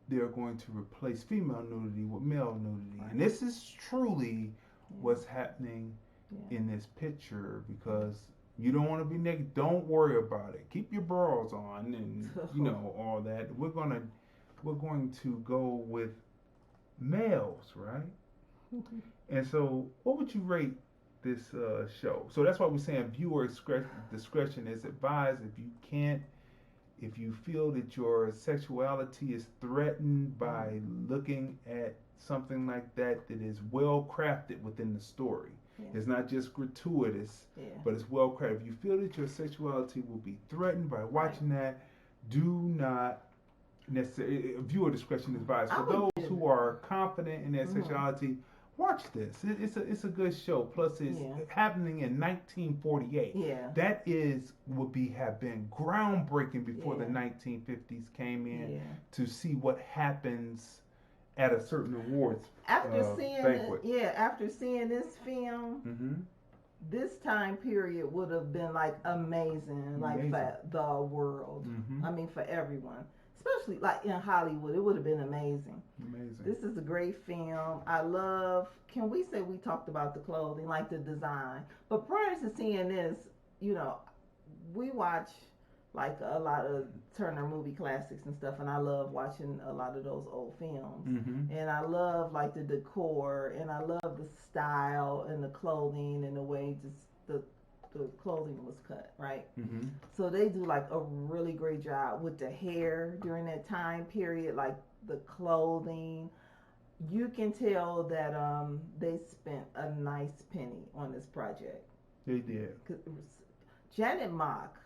they're going to replace female nudity with male nudity. And this is truly what's happening in this picture, because you don't want to be naked. Don't worry about it. Keep your bras on and all that. We're going to go with males, right? And so what would you rate this show? So that's why we're saying viewer discretion is advised. If you feel that your sexuality is threatened by looking at something like that is well crafted within the story. It's not just gratuitous, but it's well crafted. If you feel that your sexuality will be threatened by watching that, do not necessarily, viewer discretion is advised. For those who are confident in their sexuality, watch this. It's a good show. Plus, it's happening in 1948. That would have been groundbreaking before the 1950s came in to see what happens at a certain awards banquet. After seeing this film, this time period would have been like amazing. Like for the world. I mean, for everyone. Especially like in Hollywood, it would have been amazing. This is a great film. I love, can we say we talked about the clothing, like the design? But prior to seeing this, we watch like a lot of Turner movie classics and stuff, and I love watching a lot of those old films. And I love like the decor, and I love the style and the clothing and the way the clothing was cut, right? So they do like a really great job with the hair during that time period, like the clothing. You can tell that they spent a nice penny on this project. They did. Janet Mock.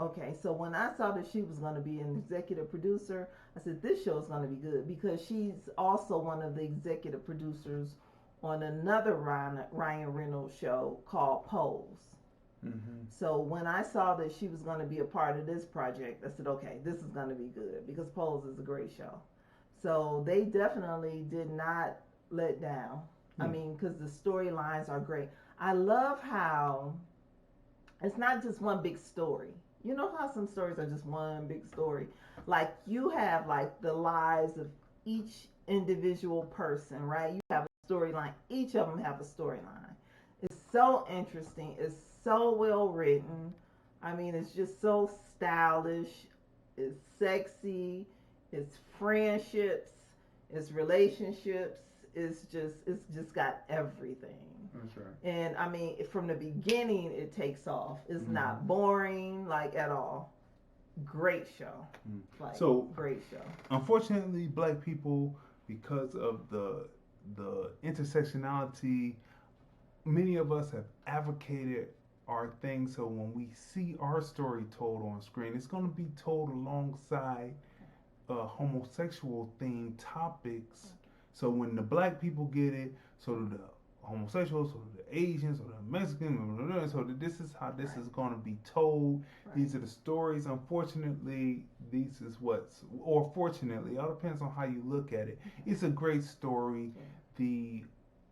Okay, so when I saw that she was going to be an executive producer, I said this show is going to be good, because she's also one of the executive producers on another Ryan Reynolds show called Pose. So when I saw that she was going to be a part of this project, I said, okay, this is going to be good, because Pose is a great show. So they definitely did not let down. I mean, because the storylines are great. I love how it's not just one big story. You know how some stories are just one big story? Like you have like the lives of each individual person, right? You have a storyline. Each of them have a storyline. It's so interesting. It's so well written. I mean, it's just so stylish. It's sexy. It's friendships. It's relationships. It's just got everything. That's right. And I mean, from the beginning, it takes off. It's not boring, like at all. Great show. Like, so great show. Unfortunately, black people, because of the intersectionality, many of us have advocated our thing. So when we see our story told on screen, it's going to be told alongside homosexual themed topics. So when the black people get it, so do the homosexuals, so do the Asians, so the Mexicans, so this is how this is going to be told. These are the stories. Unfortunately, this is or fortunately, it all depends on how you look at it. It's a great story. The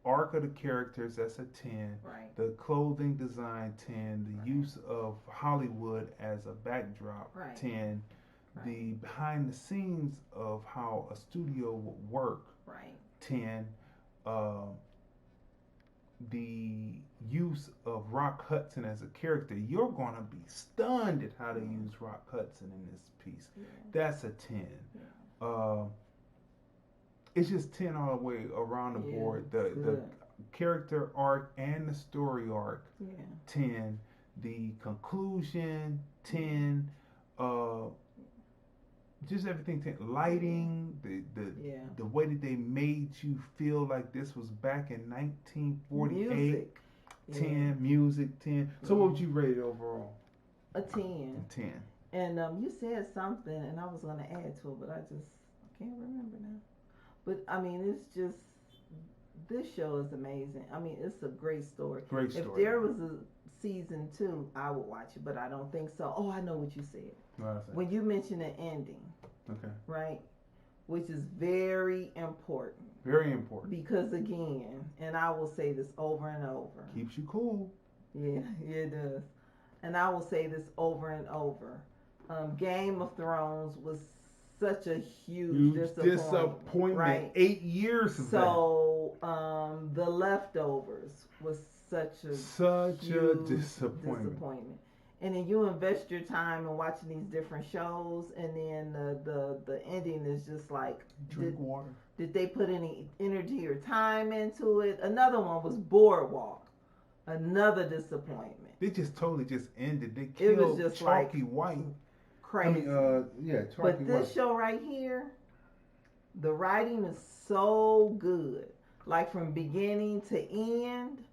arc of the characters, that's a 10. The clothing design, 10. The use of Hollywood as a backdrop, 10. The behind the scenes of how a studio would work, 10. The use of Rock Hudson as a character, you're going to be stunned at how they use Rock Hudson in this piece. That's a 10. It's just 10 all the way around the board. The character arc and the story arc, 10. The conclusion, 10. Just everything, lighting, the way that they made you feel like this was back in 1948. Music. 10, music, 10. So what would you rate it overall? A 10. 10. And you said something, and I was going to add to it, but I can't remember now. But I mean, it's just, this show is amazing. I mean, it's a great story. Great story. If there was a season 2, I would watch it, but I don't think so. Oh, I know what you said. When you mentioned the ending, right, which is very important. Very important. Because again, and I will say this over and over. Keeps you cool. Yeah, it does. And I will say this over and over. Game of Thrones was such a huge disappointment. Right. 8 years of that. The Leftovers was such a disappointment. And then you invest your time in watching these different shows, and then the ending is just like, drink water. Did they put any energy or time into it? Another one was Boardwalk. Another disappointment. They just totally just ended. They killed it was just Chalky like White. Crazy. Chalky But this show right here, the writing is so good. Like from beginning to end,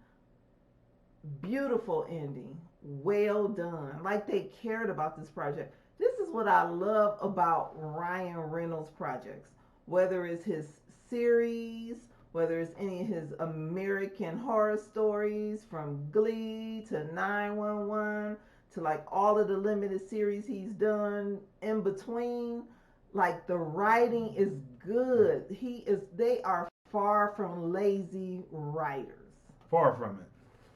beautiful ending. Well done. Like they cared about this project. This is what I love about Ryan Reynolds projects. Whether it's his series, whether it's any of his American Horror Stories, from Glee to 911 to like all of the limited series he's done in between, like the writing is good. They are far from lazy writers. Far from it.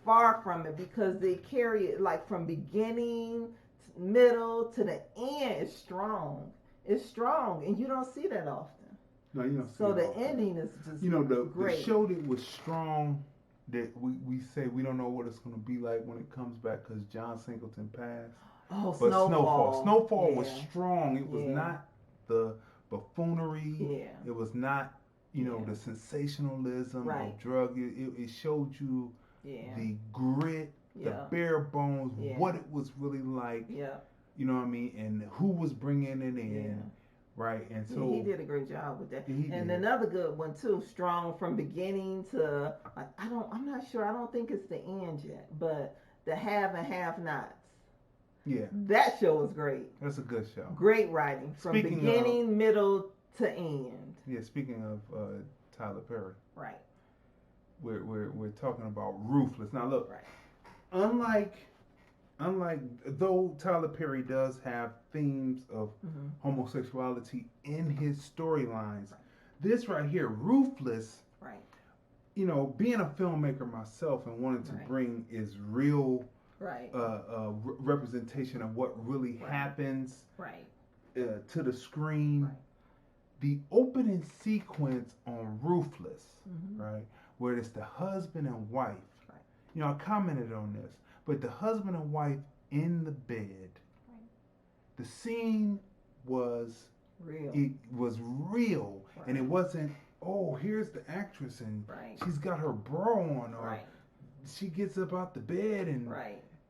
Far from it, because they carry it like from beginning, middle to the end. It's strong. It's strong, and you don't see that often. No, you don't see so it the often. Ending is just the show that was strong, that we say we don't know what it's going to be like when it comes back because John Singleton passed. Oh, but Snowfall. Snowfall was strong. It was not the buffoonery. Yeah. It was not the sensationalism of drug. It showed you the grit, the bare bones, what it was really like. You know what I mean? And who was bringing it in. Right, and so he did a great job with that. And another good one too, strong from beginning to like I'm not sure. I don't think it's the end yet, but the Have and Have Nots. Yeah, that show was great. That's a good show. Great writing from beginning, middle to end. Yeah, speaking of Tyler Perry. Right. We're talking about Ruthless. Now look, Unlike though Tyler Perry does have themes of homosexuality in his storylines, this right here, Ruthless, being a filmmaker myself and wanting to bring is real right. Representation of what really happens to the screen. Right. The opening sequence on Ruthless, right, where it's the husband and wife. Right. You know, I commented on this, but the husband and wife in the bed. Right. The scene was real. It was real, and it wasn't. Oh, here's the actress, and she's got her bra on, or she gets up out the bed and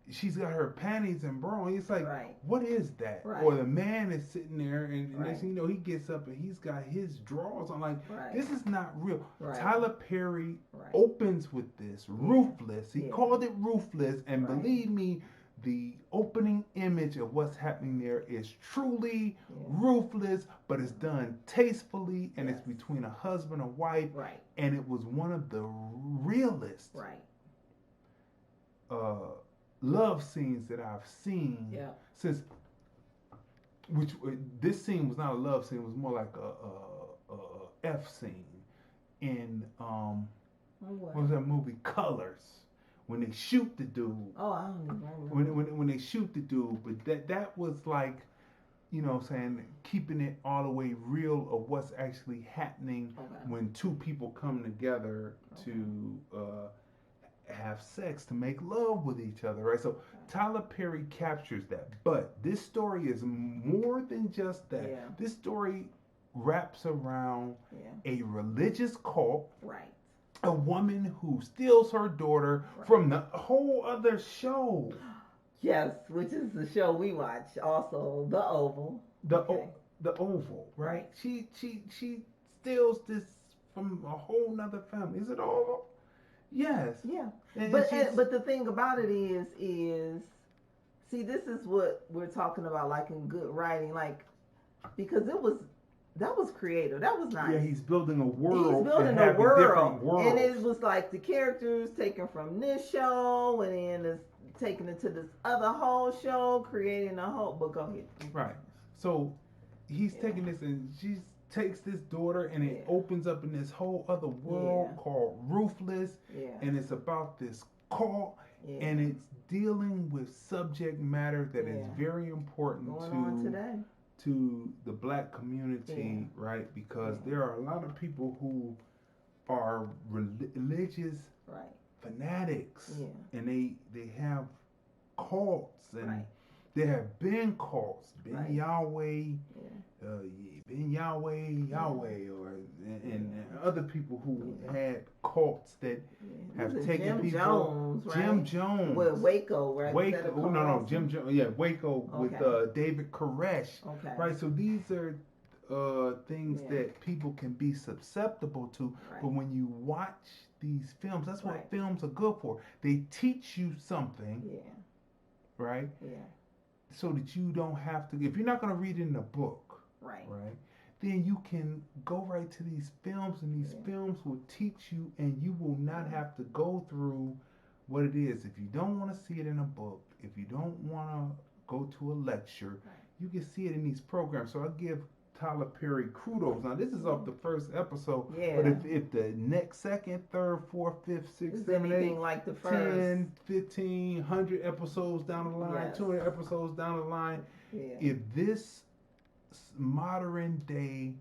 she's got her panties and bra on. It's like, what is that? Right. Or the man is sitting there, and next thing you know, he gets up and he's got his drawers on. Like, this is not real. Right. Tyler Perry opens with this, Ruthless. He called it Ruthless, and believe me, the opening image of what's happening there is truly ruthless, but it's done tastefully, and it's between a husband and wife, and it was one of the realest love scenes that I've seen since. Which this scene was not a love scene; it was more like a F scene in what was that movie, Colors? When they shoot the dude. Oh, I don't even remember. When they shoot the dude, but that was like, you know what I'm saying, keeping it all the way real of what's actually happening when two people come together to have sex, to make love with each other, right? So Tyler Perry captures that. But this story is more than just that. Yeah. This story wraps around a religious cult. Right. A woman who steals her daughter from the whole other show. Yes, which is the show we watch. Also, The Oval. The Oval, right? She steals this from a whole nother family. Is it Oval? Yes. Yeah. But the thing about it is see, this is what we're talking about, like in good writing, like, because that was creative. That was nice. Yeah, he's building a world. He's building a world. And it was like the characters taken from this show and then it's taken it to this other whole show, creating a whole. But go ahead. Right. So he's taking this, and she takes this daughter, and it opens up in this whole other world called Ruthless. Yeah. And it's about this cult, and it's dealing with subject matter that is very important to the black community, right? Because there are a lot of people who are religious fanatics, and they have cults, and there have been cults, Yahweh, Yahweh, or and other people who had cults that have taken Jim people. Jones, right? Jim Jones. With Waco, right? Waco, Jim Jones. Yeah, Waco with David Koresh. Okay. Right. So these are things that people can be susceptible to. Right. But when you watch these films, that's what films are good for. They teach you something. Yeah. Right. Yeah. So that you don't have to. If you're not going to read it in a book, right, then you can go right to these films, and these films will teach you, and you will not have to go through what it is. If you don't want to see it in a book, if you don't want to go to a lecture, you can see it in these programs. So I give Tyler Perry kudos. Now this is off the first episode, but if the next, second, third, fourth, fifth, sixth, seventh, eighth, like the first 10, 15, 100 episodes down the line, 200 episodes down the line, if this modern day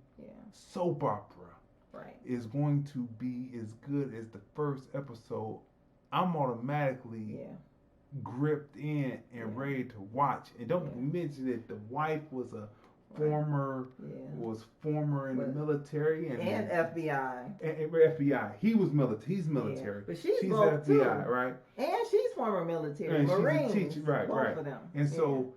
soap opera is going to be as good as the first episode, I'm automatically gripped in and ready to watch. And don't mention that the wife was a former in the military and FBI. And FBI. He was military. He's military. But she's FBI, too. Right? And she's former military. And Marines. She's a teacher, right. For them. And so,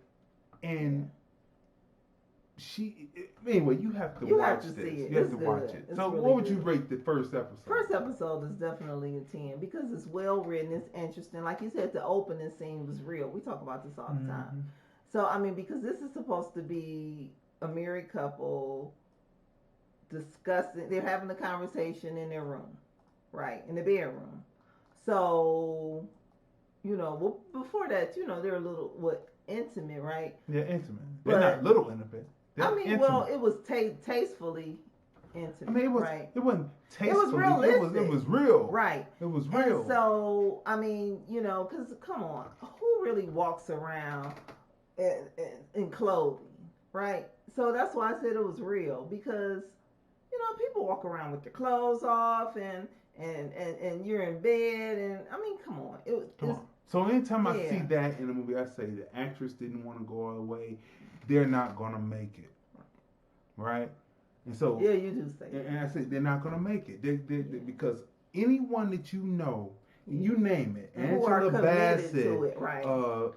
she. Anyway, you have to watch this. You have to watch it. So, really what would you rate the first episode? First episode is definitely a 10 because it's well written. It's interesting. Like you said, the opening scene was real. We talk about this all the time. So, I mean, because this is supposed to be a married couple discussing, they're having a conversation in their room, right, in the bedroom. So, you know, well, before that, you know, they're a little, intimate, right? Yeah, intimate. They're not little intimate. They're intimate. Well, it was tastefully intimate. I mean, it wasn't tastefully. It was realistic. It was real. Right. It was real. And so, I mean, because come on, who really walks around in clothing, right? So that's why I said it was real, because people walk around with their clothes off and you're in bed, and I mean, come on. So anytime I see that in a movie, I say the actress didn't want to go all the way. They're not gonna make it, right? And so you do say that. And I say they're not gonna make it. They because anyone that you name it, Angela Bassett, right.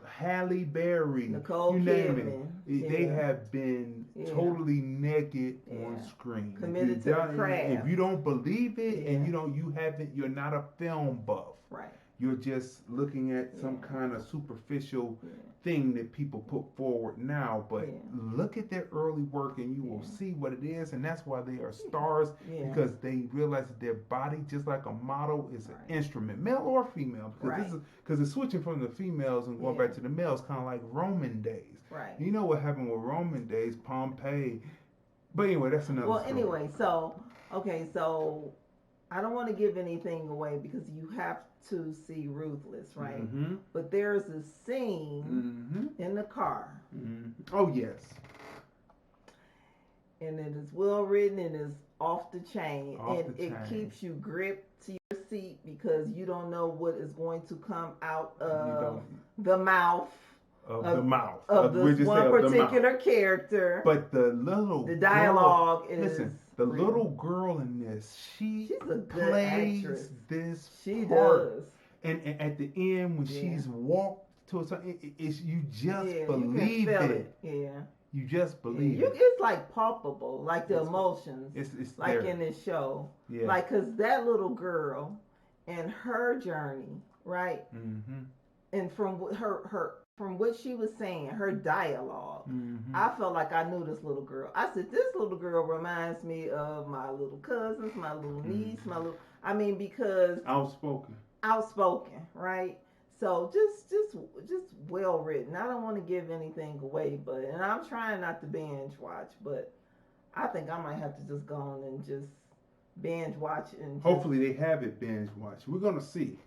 Halle Berry, Nicole you name Kidman, it, they have been totally naked on screen. Committed to the craft. If you don't believe it, and you're not a film buff. Right. You're just looking at some kind of superficial thing that people put forward now. But look at their early work and you will see what it is. And that's why they are stars, because they realize that their body, just like a model, is an instrument, male or female. Because it's switching from the females and going back to the males, kind of like Roman days. Right. You know what happened with Roman days, Pompeii. But anyway, that's another story. Anyway, so I don't want to give anything away because you have to see Ruthless, right? Mm-hmm. But there's a scene in the car. Mm-hmm. Oh, yes. And it is well written and is off the chain. It keeps you gripped to your seat because you don't know what is going to come out of the mouth. Of this one particular character. But the dialogue is... Listen, the little girl in this, she's a good plays actress. This she part. Does. And at the end, when she's walked to a certain... you just believe you can feel it. Yeah. You just believe it. It's like palpable, like the emotions. It's like there. In this show. Yeah. Like, because that little girl and her journey, right? Mm-hmm. And from what she was saying, her dialogue, I felt like I knew this little girl. I said, this little girl reminds me of my little cousins, my little niece, because outspoken, right? So just well written. I don't want to give anything away, and I'm trying not to binge watch, but I think I might have to just go on and just binge watch and hopefully they have it binge watch. We're gonna see,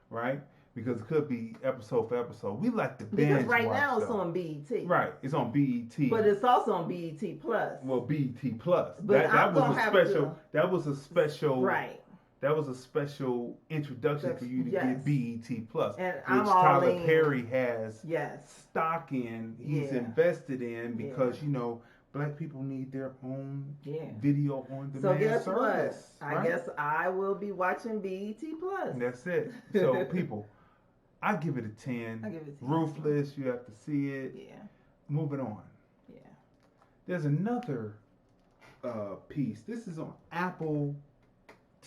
right? Because it could be episode for episode. We like to binge because right watch, now it's on BET. Right, it's on BET. But it's also on BET Plus. Well, BET Plus. But that was a special. Right. That was a special introduction for you to get BET Plus, and which Tyler Perry has stock in. He's invested in because Black people need their own video on demand service. So guess what? I guess I will be watching BET Plus. That's it. So people, I give it a 10. I give it a 10. Ruthless, you have to see it. Yeah. Moving on. Yeah. There's another piece. This is on Apple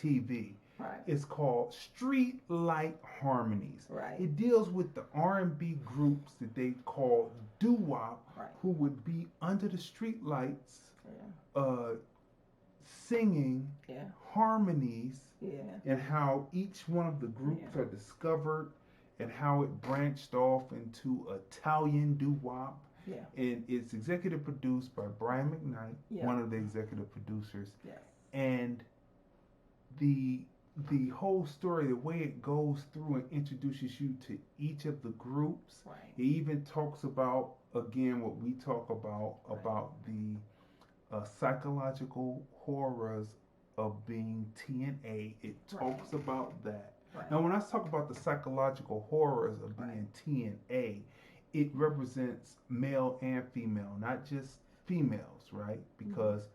TV. Right. It's called Streetlight Harmonies. Right. It deals with the R&B groups that they call doo-wop, who would be under the streetlights, singing harmonies, and how each one of the groups are discovered, and how it branched off into Italian doo-wop. Yeah. And it's executive produced by Brian McKnight, one of the executive producers. Yes. And the whole story, the way it goes through and introduces you to each of the groups. Right. It even talks about, again, what we talk about the psychological horrors of being TNA. It talks about that. Right. Now, when I talk about the psychological horrors of being TNA, it represents male and female, not just females, right? Because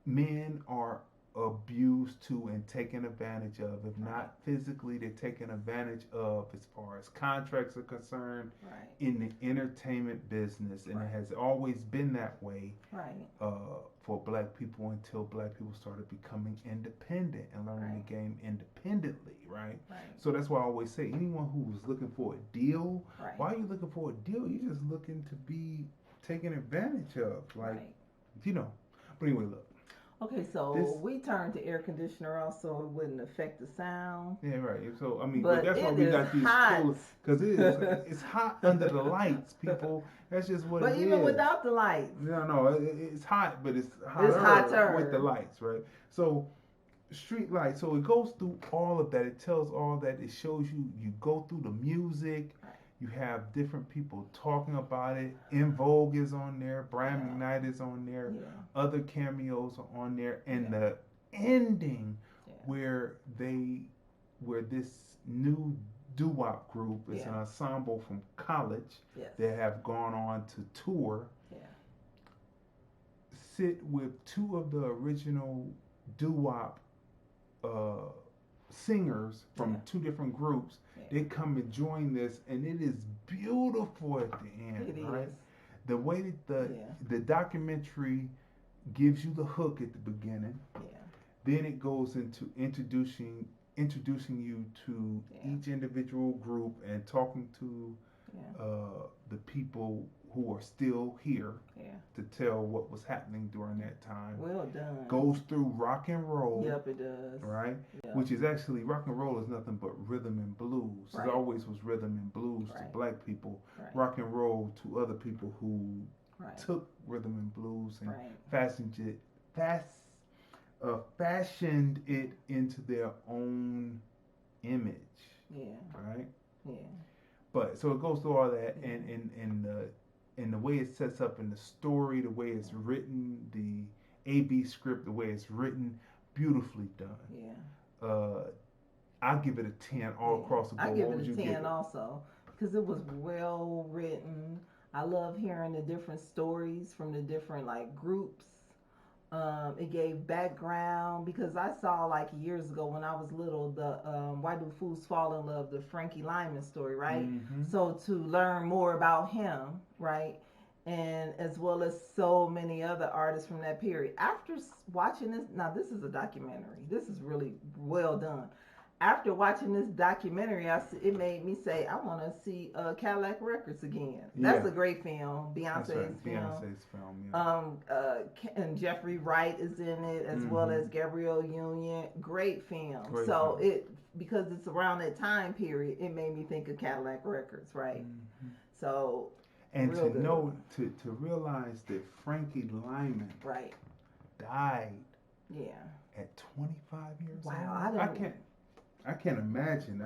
men are abused to and taken advantage of. If not physically, they're taken advantage of as far as contracts are concerned in the entertainment business. And it has always been that way for Black people until Black people started becoming independent and learning the game independently, right? So that's why I always say, anyone who's looking for a deal, why are you looking for a deal? You're just looking to be taken advantage of, But anyway, look. Okay, so we turned the air conditioner off so it wouldn't affect the sound. Yeah, right. So I mean, but that's why we got these coolers, because it's hot under the lights, people. That's just what it is. But even without the lights. No, it's hot, but it's hotter with the lights, right? So Streetlight. So it goes through all of that. It tells all that. It shows you. You go through the music. You have different people talking about it. In Vogue is on there. Brian McKnight is on there. Yeah. Other cameos are on there. And the ending where this new doo-wop group is an ensemble from college that have gone on to tour. Yeah. Sit with two of the original doo-wop singers from two different groups. They come and join this, and it is beautiful at the end, right? The way that the documentary gives you the hook at the beginning, then it goes into introducing you to each individual group and talking to the people who are still here to tell what was happening during that time. Well done. Goes through rock and roll. Yep, it does. Right? Yep. Which is actually, rock and roll is nothing but rhythm and blues. Right. It always was rhythm and blues to black people. Right. Rock and roll to other people who took rhythm and blues and fashioned it into their own image. Yeah. Right? Yeah. But so it goes through all that, and the way it sets up in the story, the way it's written, the AB script, the way it's written, beautifully done. Yeah. I'll give it a 10 all across the board. I give it a 10 also, because it was well written. I love hearing the different stories from the different groups. It gave background, because I saw years ago when I was little the Why Do Fools Fall in Love, the Frankie Lyman story, right? Mm-hmm. So to learn more about him, right, and as well as so many other artists from that period. After watching this, now this is a documentary. This is really well done. After watching this documentary, it made me say, I want to see Cadillac Records again. That's a great film. Beyonce's film. Yeah. And Jeffrey Wright is in it, as well as Gabrielle Union. Great film. Because it's around that time period, it made me think of Cadillac Records, right? Mm-hmm. So, and to realize that Frankie Lyman died at 25 years old. Wow, I can't imagine.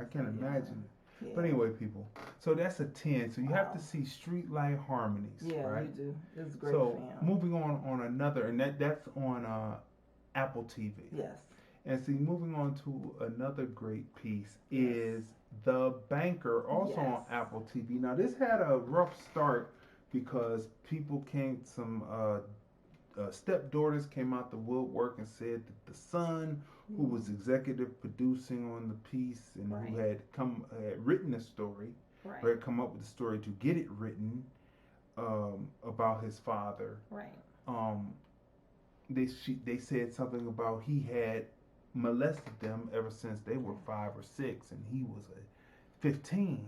Yeah. But anyway, people. So that's a 10. So you have to see Streetlight Harmonies. Yeah, right? You do. It's a great film. So moving on another, and that's on Apple TV. Yes. And see, moving on to another great piece is The Banker, also on Apple TV. Now this had a rough start because some stepdaughters came out the woodwork and said that the son, who was executive producing on the piece and who had written the story, or had come up with the story to get it written about his father. Right. They said something about he had molested them ever since they were 5 or 6, and he was 14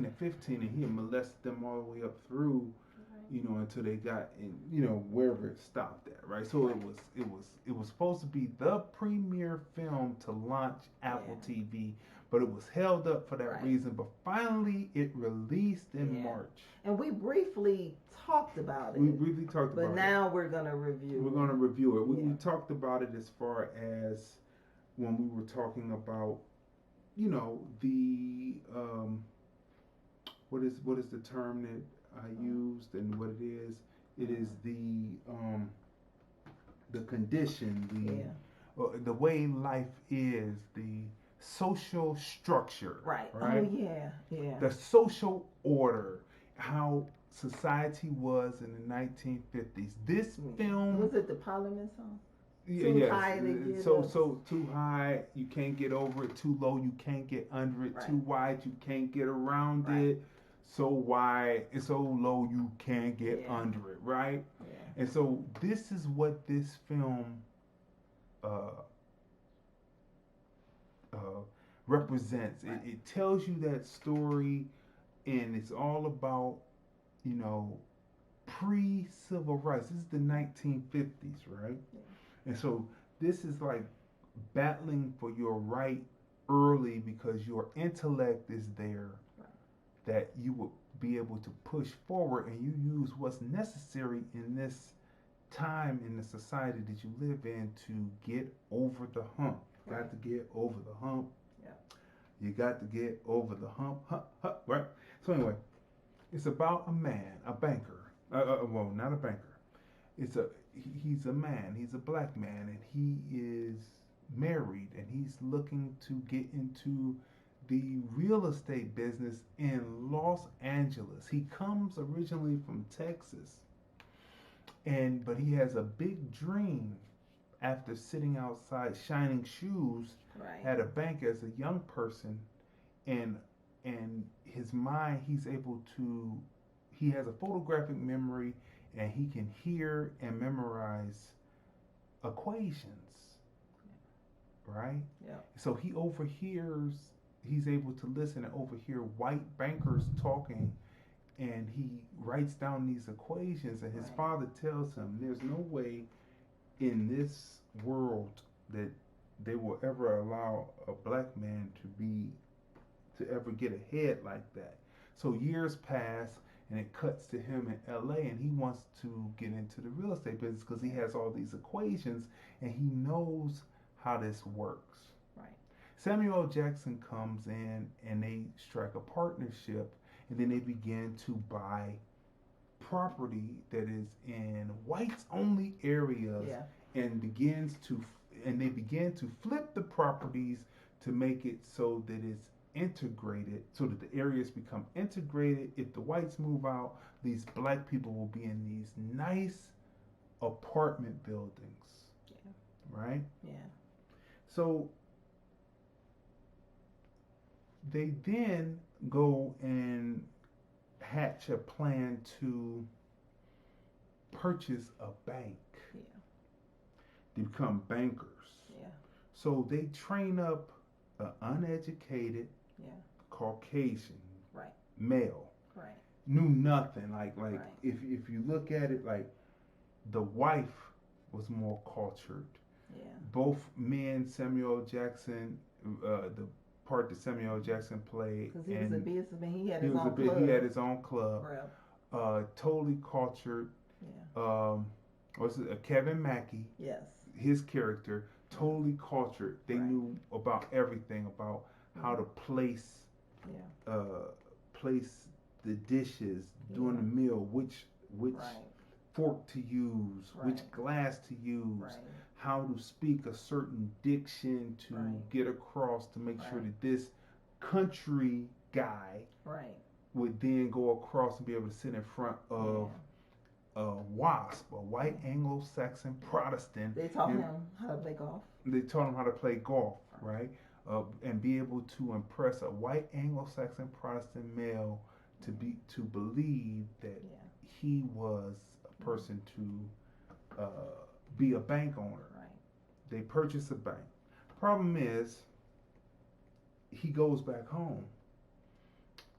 and 15, and he had molested them all the way up through, until they got in, wherever it stopped at, right? So it was supposed to be the premiere film to launch Apple TV, but it was held up for that reason. But finally, it released in March. And we briefly talked about it. But now we're gonna review. We're gonna review it. We talked about it as far as when we were talking about, the what is the term that I used and what it is? It is the condition, the way life is, the social structure. Right. Oh yeah. The social order, how society was in the 1950s. This film, was it the Parliament song? Too high to get so too high you can't get over it, too low you can't get under it, too wide you can't get around it, so wide and so low you can't get under it, right? Yeah. And so this is what this film represents. Right. It tells you that story, and it's all about, pre-civil rights. This is the 1950s, right? Yeah. And so this is like battling for your right early because your intellect is there, that you will be able to push forward and you use what's necessary in this time in the society that you live in to get over the hump. Got to get over the hump. Yeah. You got to get over the hump, right? So anyway, it's about a man, a banker. Well, not a banker. He's a man. He's a black man, and he is married, and he's looking to get into the real estate business in Los Angeles. He comes originally from Texas, but he has a big dream after sitting outside shining shoes at a bank as a young person, and his mind, he has a photographic memory, and he can hear and memorize equations, right? Yeah. So he's able to listen and overhear white bankers talking, and he writes down these equations, and his father tells him there's no way in this world that they will ever allow a black man to ever get ahead like that. So years pass, and it cuts to him in LA, and he wants to get into the real estate business because he has all these equations and he knows how this works. Right. Samuel Jackson comes in and they strike a partnership, and then they begin to buy property that is in whites only areas, and they begin to flip the properties to make it so that it's integrated, so that the areas become integrated. If the whites move out, these black people will be in these nice apartment buildings. Right? Yeah. So they then go and hatch a plan to purchase a bank. To become bankers. So they train up an uneducated Caucasian male. Knew nothing. Like if you look at it, like the wife was more cultured. Both men, Samuel Jackson, the part that Samuel Jackson played, because he was a businessman, he had his own club. He had his own club. Totally cultured. Was it Kevin Mackey? Yes. His character, totally cultured. They knew about everything, about how to place the dishes during the meal, which fork to use, which glass to use, how to speak a certain diction to get across to make sure that this country guy would then go across and be able to sit in front of a WASP, a white Anglo-Saxon Protestant. They taught him how to play golf. They taught him how to play golf, right? And be able to impress a white Anglo-Saxon Protestant male to believe that he was a person to be a bank owner. They purchase a bank. Problem is, he goes back home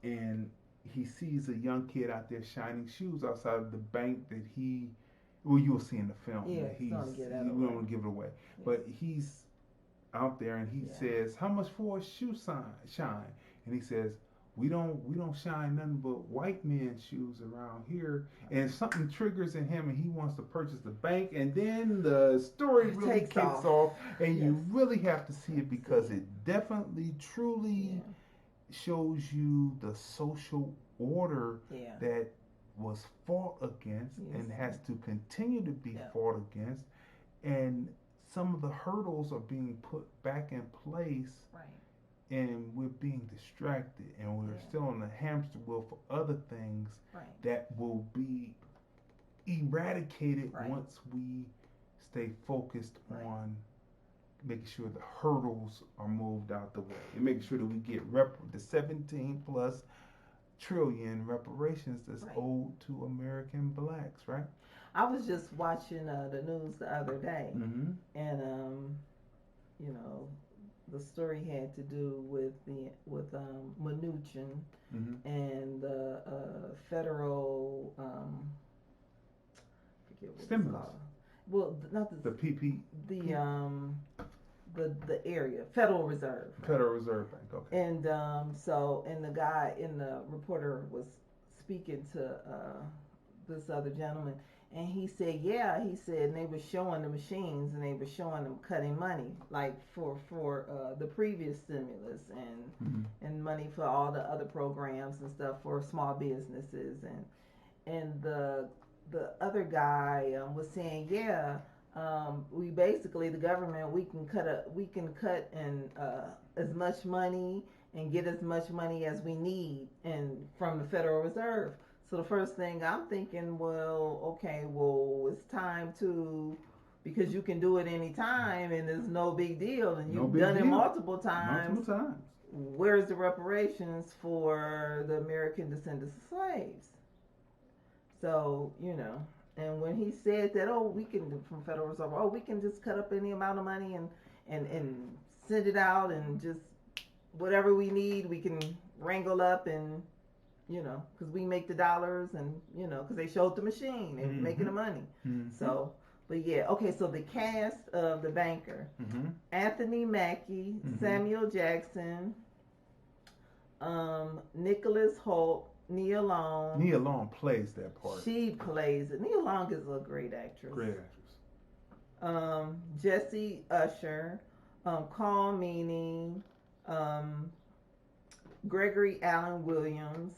and he sees a young kid out there shining shoes outside of the bank that you'll see in the film. Yeah, we don't want to give it away. Yeah. But he's out there and he says, "How much for a shoe shine?" And he says, we don't shine nothing but white men's shoes around here. And something triggers in him and he wants to purchase the bank, and then the story really kicks off. And you really have to see it because it definitely truly shows you the social order that was fought against and has to continue to be fought against, and some of the hurdles are being put back in place, and we're being distracted, and we're still on the hamster wheel for other things that will be eradicated once we stay focused on making sure the hurdles are moved out the way and making sure that we get the 17 plus trillion reparations that's owed to American blacks, right? I was just watching the news the other day, and the story had to do with Mnuchin and the federal forget what stimulus. It's called. Well, not the PP. The area, Federal Reserve. Right? Federal Reserve Bank. Okay. And and the guy the reporter was speaking to this other gentleman, and he said, and they were showing the machines, and they were showing them cutting money, like for the previous stimulus and money for all the other programs and stuff for small businesses, and the other guy was saying, we basically, the government, we can cut and as much money and get as much money as we need and from the Federal Reserve. So the first thing I'm thinking, it's time to, because you can do it any time and it's no big deal, and you've done it multiple times. Where's the reparations for the American descendants of slaves? So, and when he said that, we can, from Federal Reserve, we can just cut up any amount of money and send it out, and just whatever we need, we can wrangle up, and because we make the dollars, and because they showed the machine, they were making the money. So, but so the cast of The Banker: Anthony Mackie, Samuel Jackson, Nicholas Hoult, Nia Long. Nia Long plays that part. She plays it. Nia Long is a great actress. Jesse Usher, Carl Meany, Gregory Allen Williams.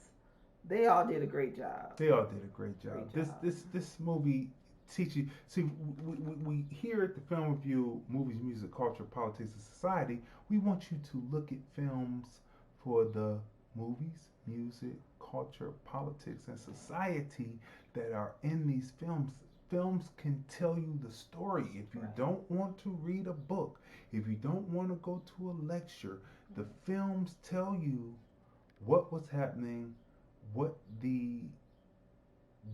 They all did a great job. This movie teaches you. See, we here at the Film Review, Movies, Music, Culture, Politics, and Society, we want you to look at films for the movies, music, culture, politics, and society that are in these films. Films can tell you the story. If you don't want to read a book, if you don't want to go to a lecture, the films tell you what was happening, what the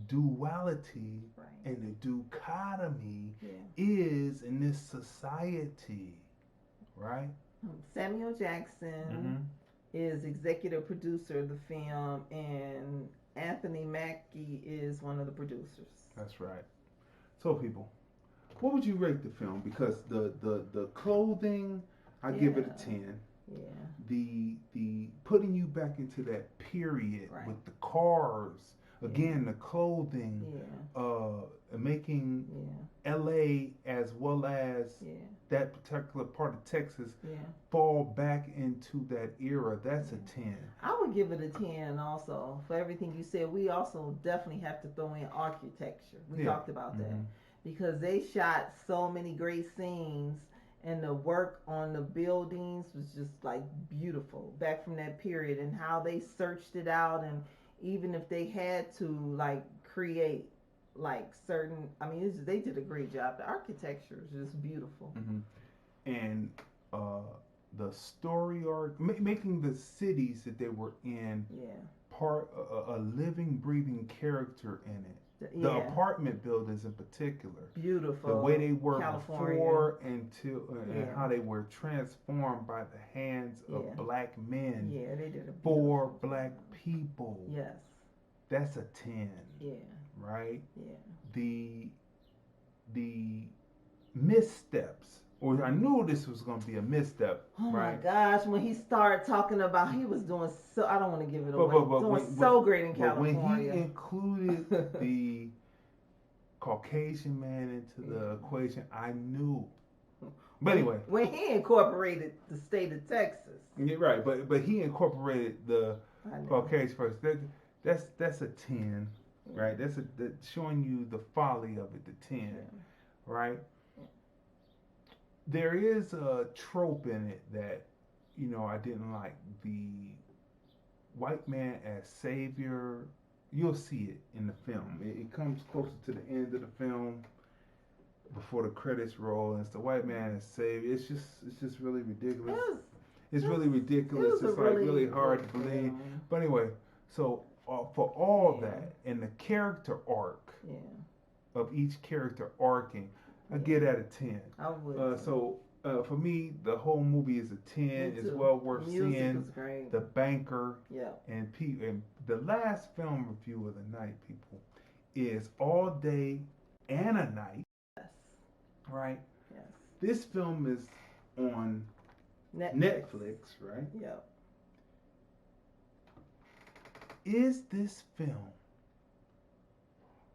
duality and the dichotomy is in this society, right? Samuel Jackson is executive producer of the film, and Anthony Mackie is one of the producers. That's right. So, people, what would you rate the film? Because the clothing, I give it a 10. Yeah. The putting you back into that period with the cars, again, the clothing, making LA as well as that particular part of Texas fall back into that era. That's a 10. I would give it a 10 also for everything you said. We also definitely have to throw in architecture. We talked about that because they shot so many great scenes, and the work on the buildings was just like beautiful back from that period, and how they searched it out, and even if they had to like create like certain, they did a great job. The architecture is just beautiful. And the story arc, making the cities that they were in part a living, breathing character in it. The apartment buildings in particular, beautiful. The way they were California. Before and how they were transformed by the hands of black men. Yeah, they did for black people. Yes, that's a 10. Yeah, right. Yeah, the missteps. Or I knew this was going to be a misstep, oh right? My gosh, when he started talking about, he was doing so, I don't want to give it away, doing great in California. When he included the Caucasian man into the equation, I knew. But anyway. When he incorporated the state of Texas. Yeah, right, but he incorporated the Caucasian person. That's a 10, right? That's showing you the folly of it, the 10, right? There is a trope in it that, I didn't like. The white man as savior. You'll see it in the film. It comes closer to the end of the film, before the credits roll, and it's the white man as savior. It's just really ridiculous. It's really ridiculous. It's like really hard to believe. But anyway, so for all that and the character arc of each character arcing, I get at a 10. I would. For me, the whole movie is a 10. It's well worth seeing. Was great. The Banker. Yeah. And the last film review of the night, people, is All Day and a Night. Yes. right? Yes. This film is on Netflix, right? Yep. Is this film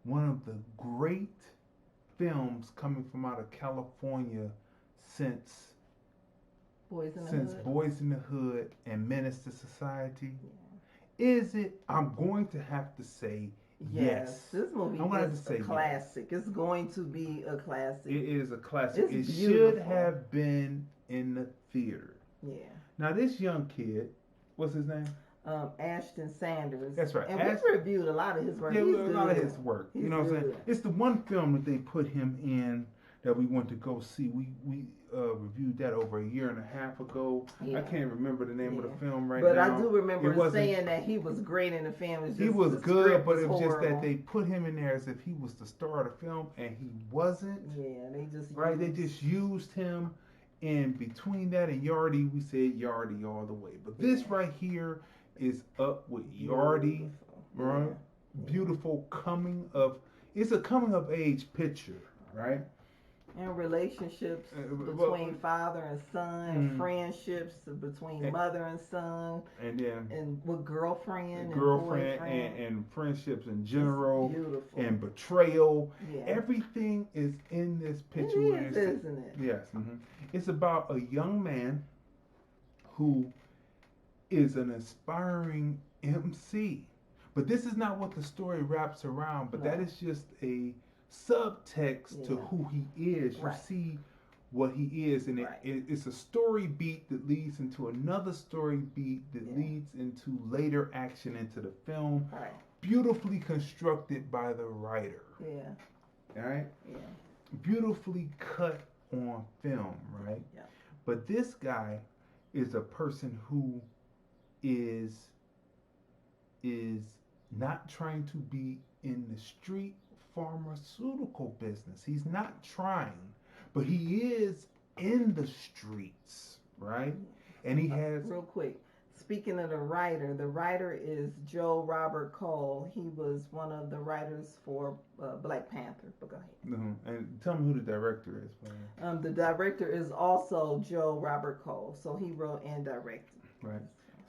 one of the great films coming from out of California since Boys in the Hood? Boys in the Hood and Menace to Society? Yeah. Is it? I'm going to have to say yes. This movie is a classic. Yes. It's going to be a classic. It is a classic. It's it beautiful. Should have been in the theater. Yeah. Now this young kid, what's his name? Ashton Sanders. That's right. And we reviewed a lot of his work. Yeah, He's a lot of his work. He's you know what I'm saying? good. It's the one film that they put him in that we went to go see. We reviewed that over a year and a half ago. Yeah. I can't remember the name of the film now. But I do remember saying that he was great in the film. He was good, but it was just that they put him in there as if he was the star of the film, and he wasn't. Yeah, they just used him. And between that and Yardy, we said Yardy all the way. But this right here is up with Yardy, right? Yeah. Beautiful it's a coming of age picture, right? And relationships between father and son, friendships between mother and son, and with girlfriend and friendships in general, and betrayal. Yeah. Everything is in this picture. It is, isn't it? Yes. Mm-hmm. It's about a young man who is an aspiring MC. But this is not what the story wraps around, but that is just a subtext to who he is. You see what he is, and it's a story beat that leads into another story beat that leads into later action into the film. Right. Beautifully constructed by the writer. Yeah. All right? Yeah. Beautifully cut on film, right? Yeah. But this guy is a person who is not trying to be in the street pharmaceutical business. He's not trying, but he is in the streets, right? And he has... Real quick, speaking of the writer is Joe Robert Cole. He was one of the writers for Black Panther. But go ahead. Mm-hmm. And tell me who the director is. The director is also Joe Robert Cole. So he wrote and directed. Right.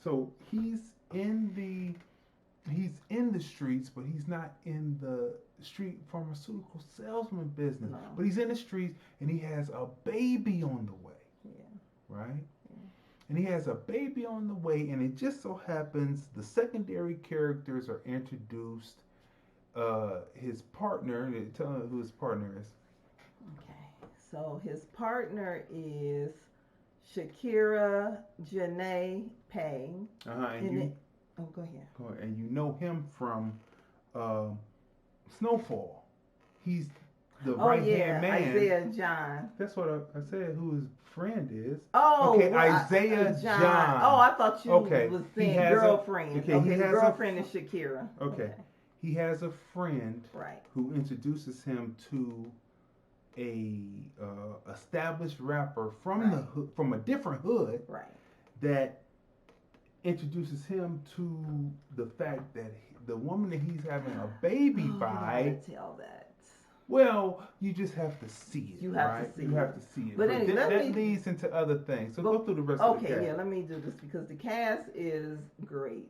So he's in the streets, but he's not in the street pharmaceutical salesman business. No. But he's in the streets, and he has a baby on the way. Yeah. Right? Yeah. And he has a baby on the way, and it just so happens the secondary characters are introduced. His partner, tell me who his partner is. Okay. So his partner is Shakira Janae Payne. Oh, go ahead. Go ahead. And you know him from Snowfall. He's the right-hand man. Isaiah John. That's what I said, who his friend is. Oh, okay, Isaiah John. Oh, I thought you was saying girlfriend. His girlfriend is Shakira. Okay. He has a friend who introduces him to a established rapper from a different hood that introduces him to the fact that the woman that he's having a baby by. You gotta tell that. Well, you just have to see it. You have to see it. But anyway, that leads into other things. So go through the rest of the cast. Okay, let me do this because the cast is great.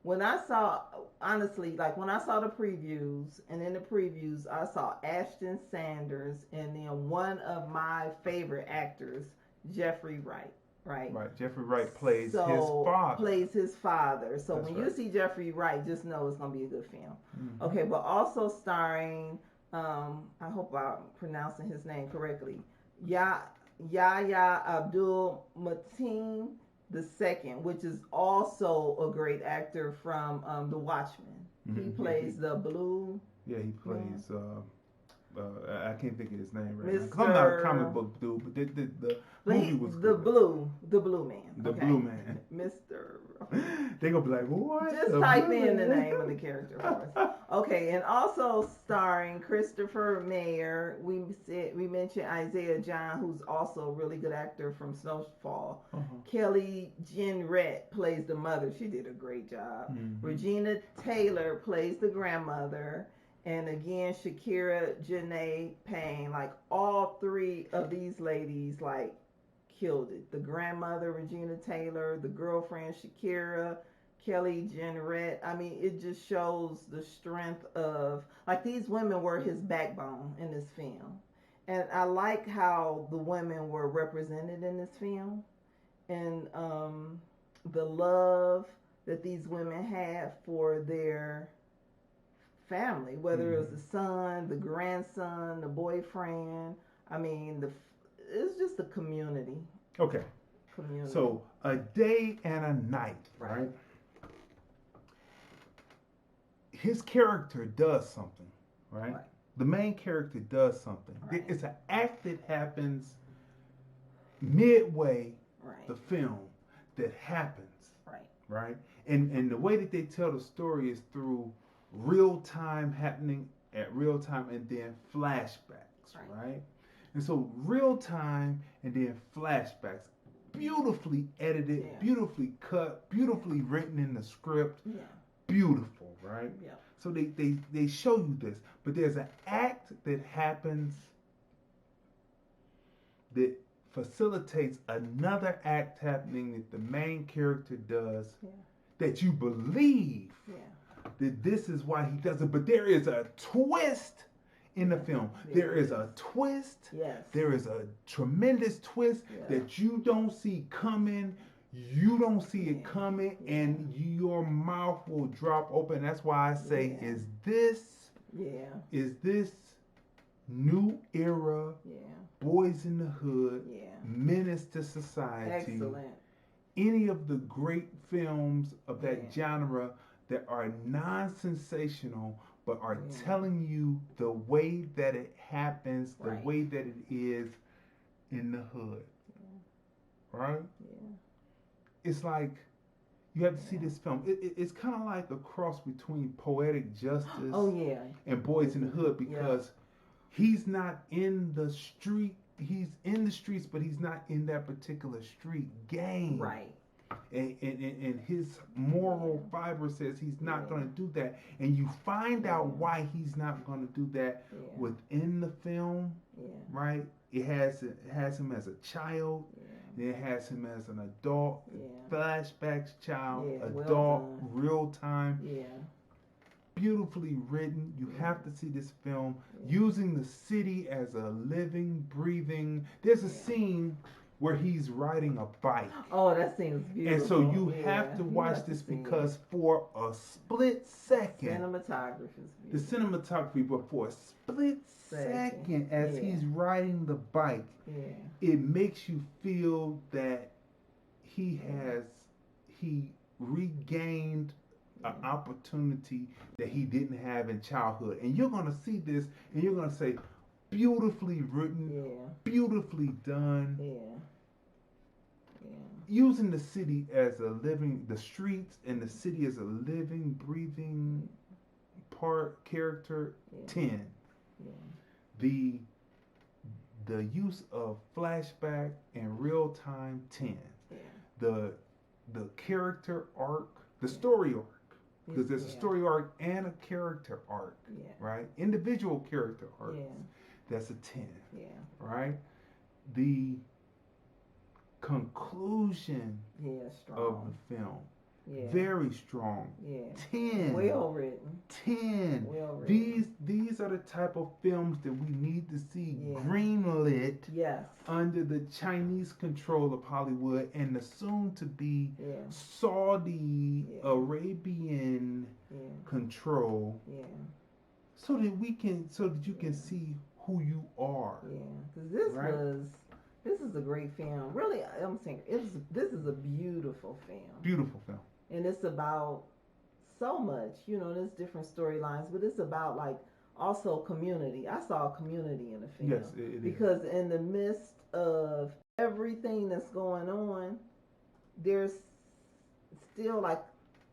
When I saw the previews, and in the previews, I saw Ashton Sanders and then one of my favorite actors, Jeffrey Wright. Right. Jeffrey Wright plays his father. So when you see Jeffrey Wright, just know it's gonna be a good film. Mm-hmm. Okay, but also starring, I hope I'm pronouncing his name correctly, Yahya Abdul Mateen II, which is also a great actor from The Watchmen. Mm-hmm. He plays the blue. Yeah, he plays. I can't think of his name right now. 'Cause I'm not a comic book dude, but the movie was good. The blue man. The blue man. Mr. They gonna be like, what? Just type in the name of the character for us. Okay, and also starring Christopher Mayer. We mentioned Isaiah John, who's also a really good actor from Snowfall. Uh-huh. Kelly Jenrette plays the mother. She did a great job. Mm-hmm. Regina Taylor plays the grandmother. And again, Shakira, Janae, Payne, like all three of these ladies, like killed it. The grandmother, Regina Taylor, the girlfriend, Shakira, Kelly Jeanneret. I mean, it just shows the strength of, like, these women were his backbone in this film. And I like how the women were represented in this film, and the love that these women had for their family, whether it was the son, the grandson, the boyfriend. I mean, it's just a community. Okay. Community. So, A Day and a Night, right? His character does something, right? The main character does something. Right. It's an act that happens midway the film that happens, right? And the way that they tell the story is through real time happening at real time, and then flashbacks, right? And so real time and then flashbacks, beautifully edited, beautifully cut, beautifully written in the script, beautiful, right? Yeah. So they show you this, but there's an act that happens that facilitates another act happening that the main character does, that you believe that this is why he does it. But there is a twist in the film. There is a twist. Yes. There is a tremendous twist that you don't see coming. You don't see it coming, and your mouth will drop open. That's why I say, is this new era, Boys in the Hood, Menace to Society, any of the great films of that genre that are non-sensational but are telling you the way that it happens, the way that it is in the hood, right? Yeah. It's like, you have to see this film. It's kind of like a cross between Poetic Justice and Boys in the Hood, because he's not in the street. He's in the streets, but he's not in that particular street gang. Right. And his moral fiber says he's not going to do that. And you find out why he's not going to do that within the film, right? It has him as a child. It has him as an adult, flashbacks, child, adult, real time. Yeah. Beautifully written. You have to see this film using the city as a living, breathing. There's a scene where he's riding a bike. Oh, that seems beautiful. And so you have to watch this, because for a split second, the cinematography, but for a split second as he's riding the bike, it makes you feel that he regained an opportunity that he didn't have in childhood. And you're going to see this and you're going to say, beautifully written, beautifully done. Using the city as a living, the streets and the city as a living, breathing character, 10. The use of flashback and real time, 10. The character arc, the story arc, because there's a story arc and a character arc, right? Individual character arcs. That's a 10. Right? The conclusion of the film, very strong. 10. Well written. 10. Well written. These are the type of films that we need to see greenlit under the Chinese control of Hollywood and the soon to be Saudi Arabian control, so that you can see who you are. Because this is a great film. Really, I'm saying this is a beautiful film. Beautiful film. And it's about so much, there's different storylines, but it's about, like, also community. I saw a community in the film. Yes, it because in the midst of everything that's going on, there's still, like,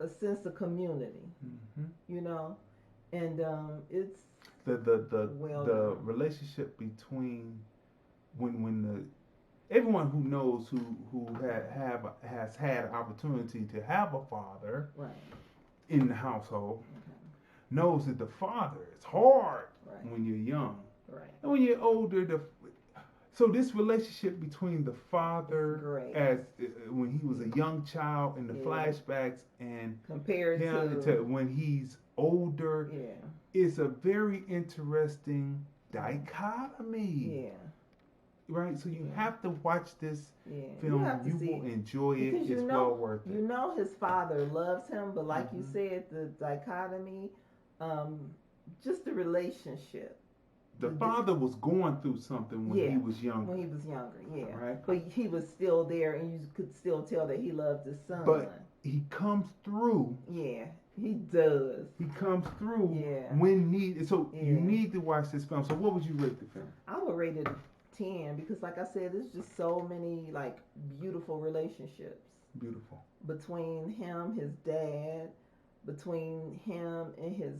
a sense of community. And it's the relationship between when everyone who knows who has had opportunity to have a father in the household knows that the father is hard when you're young. Right. And when you're older, so this relationship between the father as when he was a young child in the flashbacks and compared to when he's older is a very interesting dichotomy. Yeah. Right? So you have to watch this film. You will enjoy it. It's well worth it. You know his father loves him, but like you said, the dichotomy, just the relationship. The father was going through something when he was younger. When he was younger, Right? But he was still there, and you could still tell that he loved his son. But he comes through. Yeah, he does. He comes through when needed. So you need to watch this film. So what would you rate the film? I would rate it 10 because, like I said, there's just so many like beautiful relationships. Beautiful. Between him, his dad, between him and his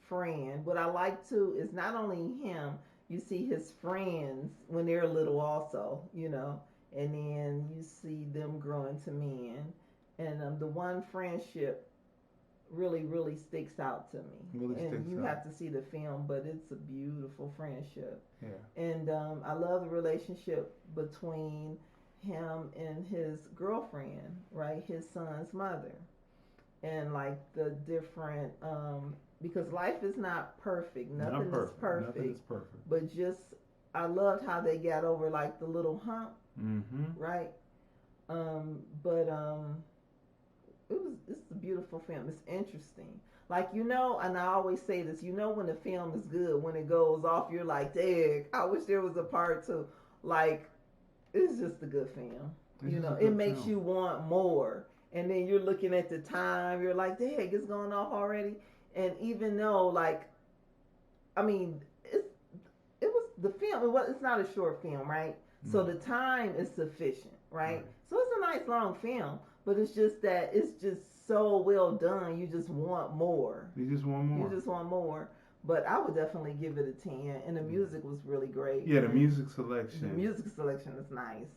friend. What I like too is not only him, you see his friends when they're little also, you know, and then you see them growing to men. And the one friendship really, really sticks out to me. You have to see the film, but it's a beautiful friendship. Yeah. And I love the relationship between him and his girlfriend, right? His son's mother. And like the different, because life is not perfect. Nothing is perfect. Nothing is perfect. But just, I loved how they got over like the little hump, right? It's a beautiful film. It's interesting. Like, you know, and I always say this, you know when the film is good, when it goes off, you're like, dang, I wish there was a part 2. Like, it's just a good film. You know, it makes you want more. And then you're looking at the time, you're like, dang, it's going off already. And even though, like, I mean, it was the film, it's not a short film, right? So the time is sufficient, right? So it's a nice long film. But it's just that it's just so well done. You just want more. You just want more. But I would definitely give it a 10. And the music was really great. Yeah, the music selection. The music selection is nice.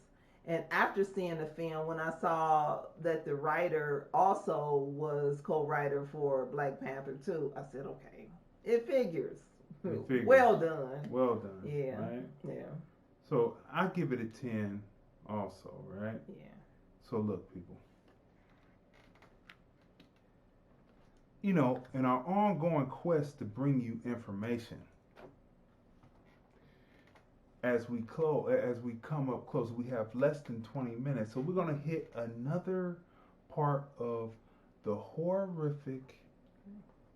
And after seeing the film, when I saw that the writer also was co-writer for Black Panther 2, I said, okay, it figures. Well done. Well done. Yeah. Right? Yeah. So I give it a 10 also, right? Yeah. So look, people. You know, in our ongoing quest to bring you information, as we come up close, we have less than 20 minutes, so we're going to hit another part of the horrific,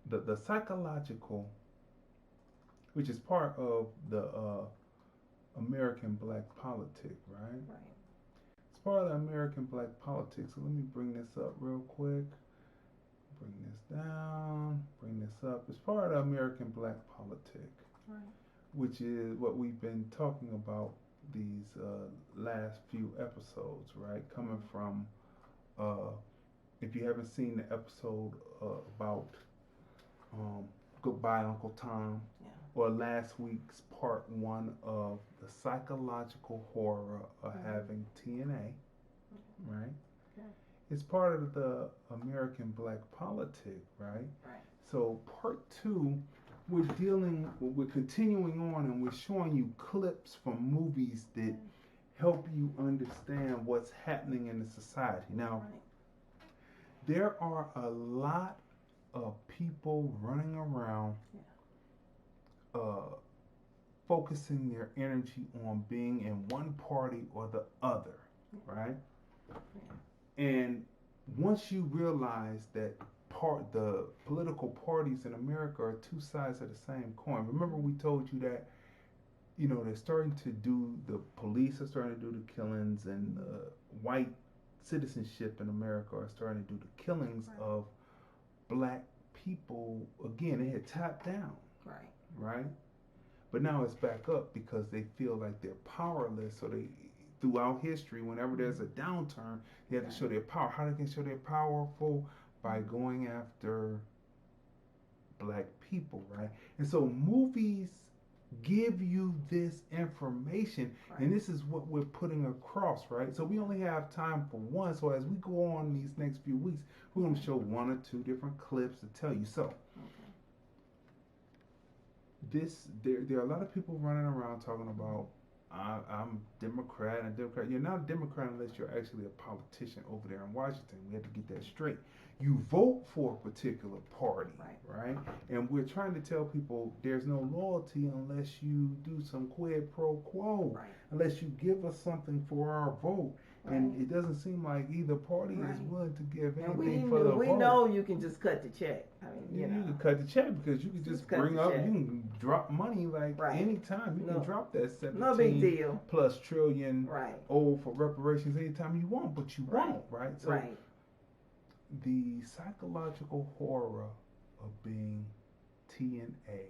the psychological, which is part of the American black politic, right? Right. It's part of the American black politics. So let me bring this up real quick. Bring this down. Bring this up. It's part of the American black politic, right, which is what we've been talking about these last few episodes, right? Coming from, if you haven't seen the episode about Goodbye Uncle Tom, or last week's part 1 of the psychological horror of having TNA, right? Okay. It's part of the American black politic, right? Right. So part 2, we're continuing on, and we're showing you clips from movies that help you understand what's happening in the society. Now, there are a lot of people running around focusing their energy on being in one party or the other, right? And once you realize that the political parties in America are two sides of the same coin. Remember we told you that, you know, they're starting to do, the police are starting to do the killings, and white citizenship in America are starting to do the killings of black people. Again, they had tapped down. Right? But now it's back up because they feel like they're powerless. So they, throughout history, whenever there's a downturn, they have to show their power. How they can show they're powerful? By going after black people, right? And so movies give you this information, and this is what we're putting across, right? So we only have time for one. So as we go on these next few weeks, we're going to show 1 or 2 different clips to tell you. So there are a lot of people running around talking about I'm Democrat and Democrat. You're not a Democrat unless you're actually a politician over there in Washington. We have to get that straight. You vote for a particular party, right? And we're trying to tell people there's no loyalty unless you do some quid pro quo, unless you give us something for our vote. And it doesn't seem like either party is willing to give anything for the vote. We know you can just cut the check. I mean, you can cut the check because you can just bring up, you can drop money anytime. You can drop that 17 no big deal. plus trillion for reparations anytime you want, but you won't, right? So the psychological horror of being TNA,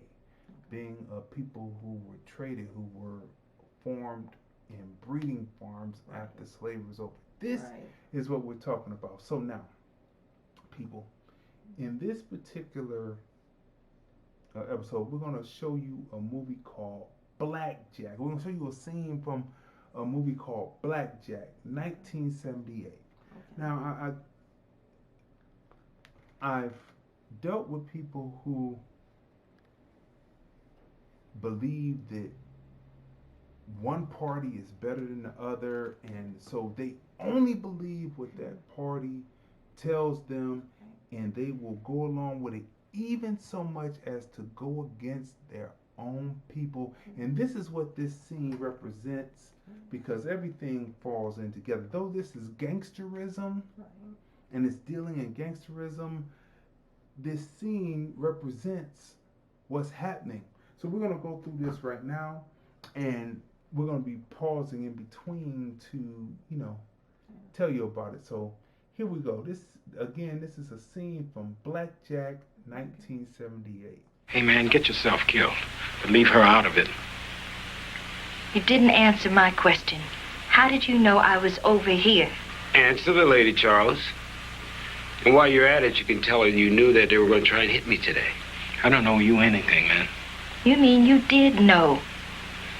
being people who were traded, who were formed in breeding farms after slavery was over. This is what we're talking about. So now, people, in this particular episode, we're going to show you a movie called Blackjack. We're going to show you a scene from a movie called Blackjack, 1978. Okay. Now, I've dealt with people who believe that one party is better than the other, and so they only believe what that party tells them, and they will go along with it, even so much as to go against their own people. And this is what this scene represents, because everything falls in together. Though this is gangsterism, and it's dealing in gangsterism, this scene represents what's happening. So we're going to go through this right now, and we're going to be pausing in between to, tell you about it. So here we go. This is a scene from Blackjack, 1978. Hey, man, get yourself killed, but leave her out of it. You didn't answer my question. How did you know I was over here? Answer the lady, Charles. And while you're at it, you can tell her you knew that they were going to try and hit me today. I don't know you anything, man. You mean you did know?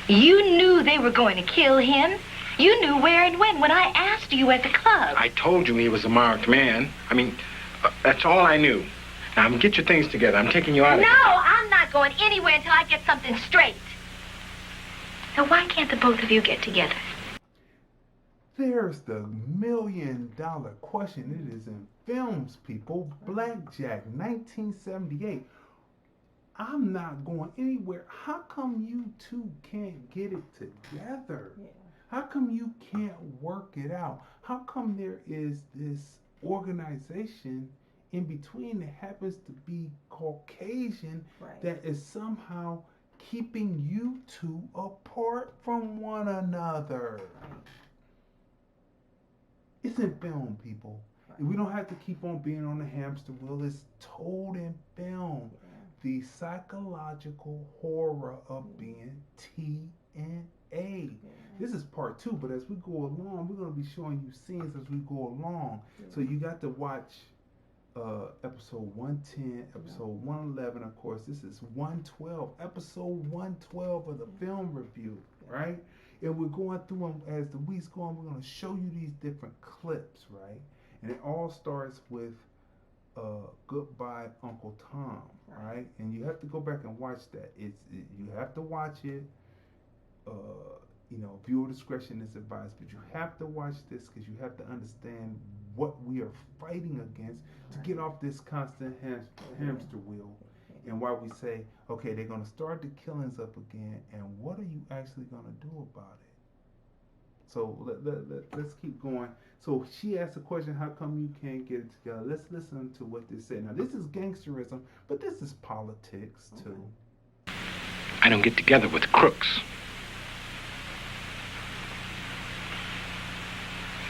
You knew they were going to kill him? You knew where and when I asked you at the club. I told you he was a marked man. I mean, that's all I knew. Now, get your things together. I'm taking you out of here. No, I'm not going anywhere until I get something straight. Now, why can't the both of you get together? There's the $1 million question. It is in films, people. Blackjack, 1978. I'm not going anywhere. How come you two can't get it together? How come you can't work it out? How come there is this organization in between that happens to be Caucasian that is somehow keeping you two apart from one another? It's in film, people. We don't have to keep on being on the hamster wheel. It's told in film. The psychological horror of being TNA. This is part 2, but as we go along, we're going to be showing you scenes as we go along. So you got to watch episode 110, episode 111. Of course, this is 112, episode 112 of the film review, right? And we're going through them as the weeks go on. We're going to show you these different clips, right? And it all starts with Goodbye Uncle Tom, right? And you have to go back and watch that. You have to watch it. Viewer discretion is advised, but you have to watch this because you have to understand what we are fighting against to get off this constant hamster wheel. And why we say, okay, they're going to start the killings up again, and what are you actually going to do about it? So let's keep going. So she asked the question, how come you can't get it together? Let's listen to what they say. Now, this is gangsterism, but this is politics, too. I don't get together with crooks.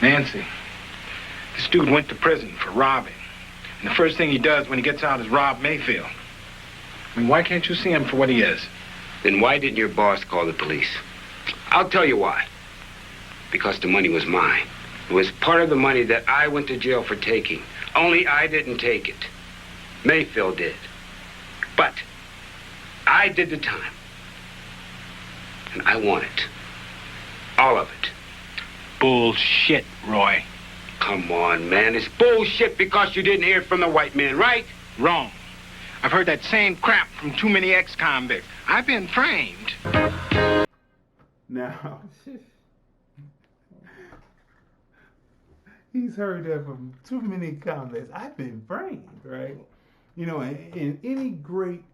Nancy, this dude went to prison for robbing. And the first thing he does when he gets out is rob Mayfield. I mean, why can't you see him for what he is? Then why didn't your boss call the police? I'll tell you why. Because the money was mine. It was part of the money that I went to jail for taking. Only I didn't take it. Mayfield did. But I did the time. And I want it. All of it. Bullshit, Roy. Come on, man. It's bullshit because you didn't hear it from the white man, right? Wrong. I've heard that same crap from too many ex-convicts. I've been framed. Now, he's heard that from too many convicts. I've been framed, right? You know, in any great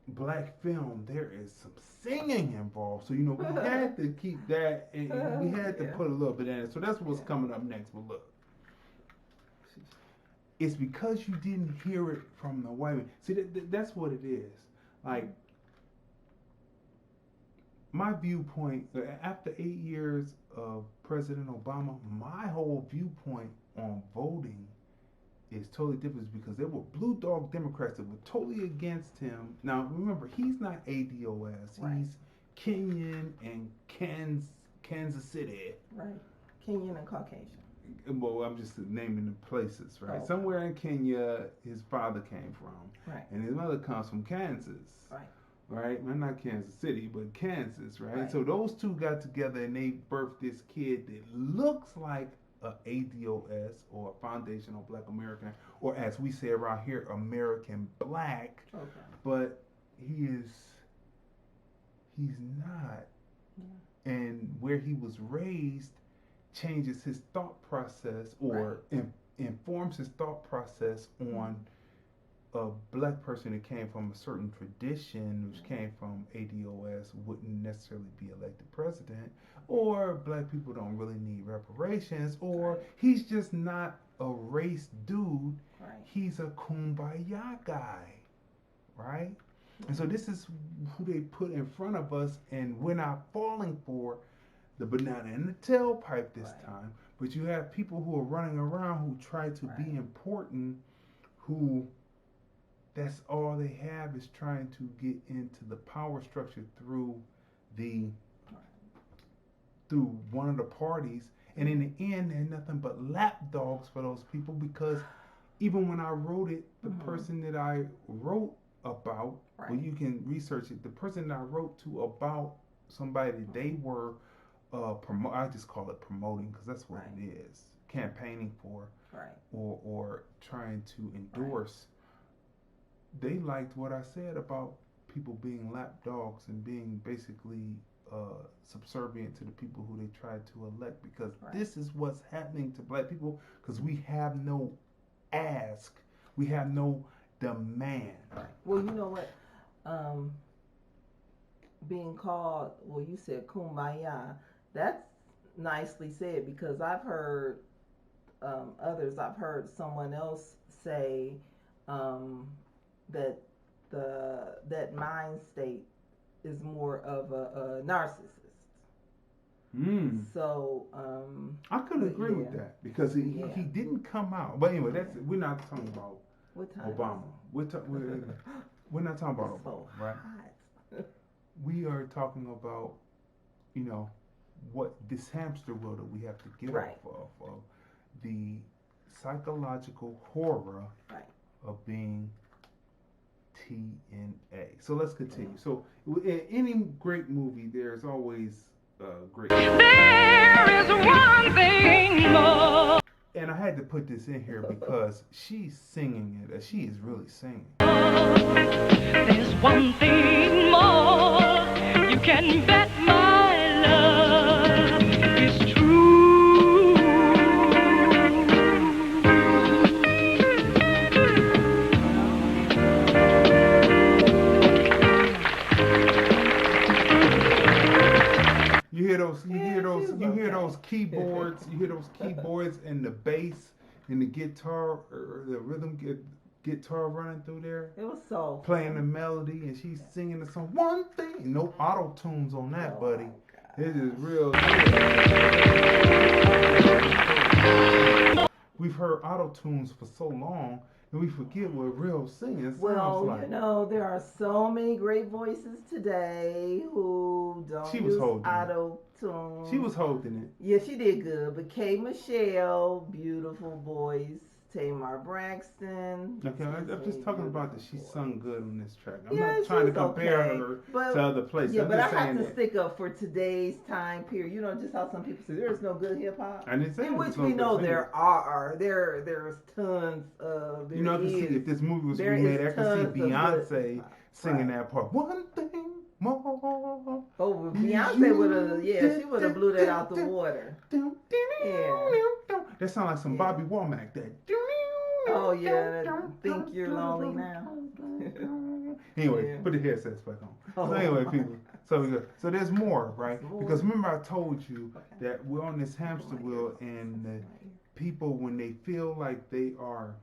black film, there is some singing involved. So, you know, we had to keep that, and we had to put a little bit in it. So that's what's coming up next. But look, it's because you didn't hear it from the white man. See, that's what it is. Like, my viewpoint, after 8 years of President Obama, my whole viewpoint on voting is totally different because there were blue dog Democrats that were totally against him. Now, remember, he's not ADOS. Right. He's Kenyan and Kansas City. Right. Kenyan and Caucasian. Well, I'm just naming the places, right? Oh. Somewhere in Kenya, his father came from. Right. And his mother comes from Kansas. Right. Right? Well, not Kansas City, but Kansas, right? So those two got together and they birthed this kid that looks like a ADOS or a Foundational Black American, or as we say around here, American Black. Okay. But he's not. Yeah. And where he was raised changes his thought process or informs his thought process on a black person that came from a certain tradition, which came from ADOS, wouldn't necessarily be elected president, or black people don't really need reparations, or he's just not a race dude. Right. He's a kumbaya guy, right? Mm-hmm. And so this is who they put in front of us, and we're not falling for the banana in the tailpipe this time, but you have people who are running around who try to be important, who that's all they have is trying to get into the power structure through one of the parties, and in the end they're nothing but lapdogs for those people, because even when I wrote it, the person that I wrote about, well, you can research it, the person that I wrote to about somebody that they were I just call it promoting, because that's what it is, campaigning for, or trying to endorse. They liked what I said about people being lapdogs and being basically subservient to the people who they tried to elect, because this is what's happening to black people, because we have no ask, we have no demand. Well, you know what? Being called, well, you said kumbaya. That's nicely said, because I've heard I've heard someone else say that that mind state is more of a narcissist. So I could agree with that, because he didn't come out. But anyway, we're not talking about Obama. We're not talking about Obama, right? We are talking about, you know, what this hamster wheel that we have to get off of the psychological horror of being TNA. So let's continue. So in any great movie, there's always great. There is one thing more. And I had to put this in here because she's singing it. She is really singing. There's one thing more. You can bet my love is true. You hear those keyboards. You hear those keyboards and the bass and the guitar, or the rhythm guitar running through there. It was so playing the melody, and she's singing the song. One thing, no auto tunes on that, buddy. It is real. We've heard auto tunes for so long, and we forget what real singing sounds like. You know, there are so many great voices today who don't use auto tune. She was holding it. Yeah, she did good. But K. Michelle, beautiful voice. Tamar Braxton. Okay, I'm just talking about that she sung good on this track. I'm not trying to compare her to other places. Yeah, but I have to stick up for today's time period. You know, just how some people say there's no good hip hop. I didn't say in which we know there are. There's tons of. know, I can see if this movie was remade, I can see Beyonce singing that part. One thing more. Oh, Beyonce would have, she would have blew that out the water. Yeah. That sounds like some Bobby Womack. That. Oh yeah, think you're lonely now. Anyway, put the headsets back on. So anyway, people. So there's more, right? Because remember I told you that we're on this hamster wheel, and the people, when they feel like they are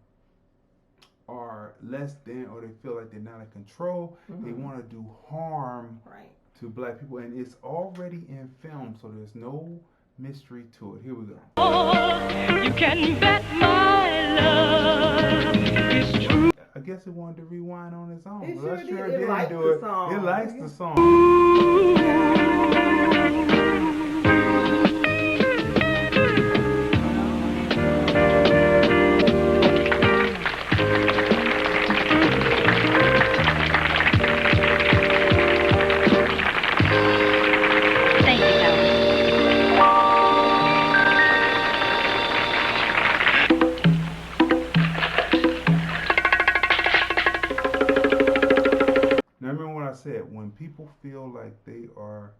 less than, or they feel like they're not in control, they want to do harm to black people, and it's already in film, so there's no mystery to it. Here we go. You can bet my love is true. I guess it wanted to rewind on its own. It Well, sure sure did. It didn't likes do the it. song. It likes the song. Thank you, fellas. Now remember what I said. When people feel like they are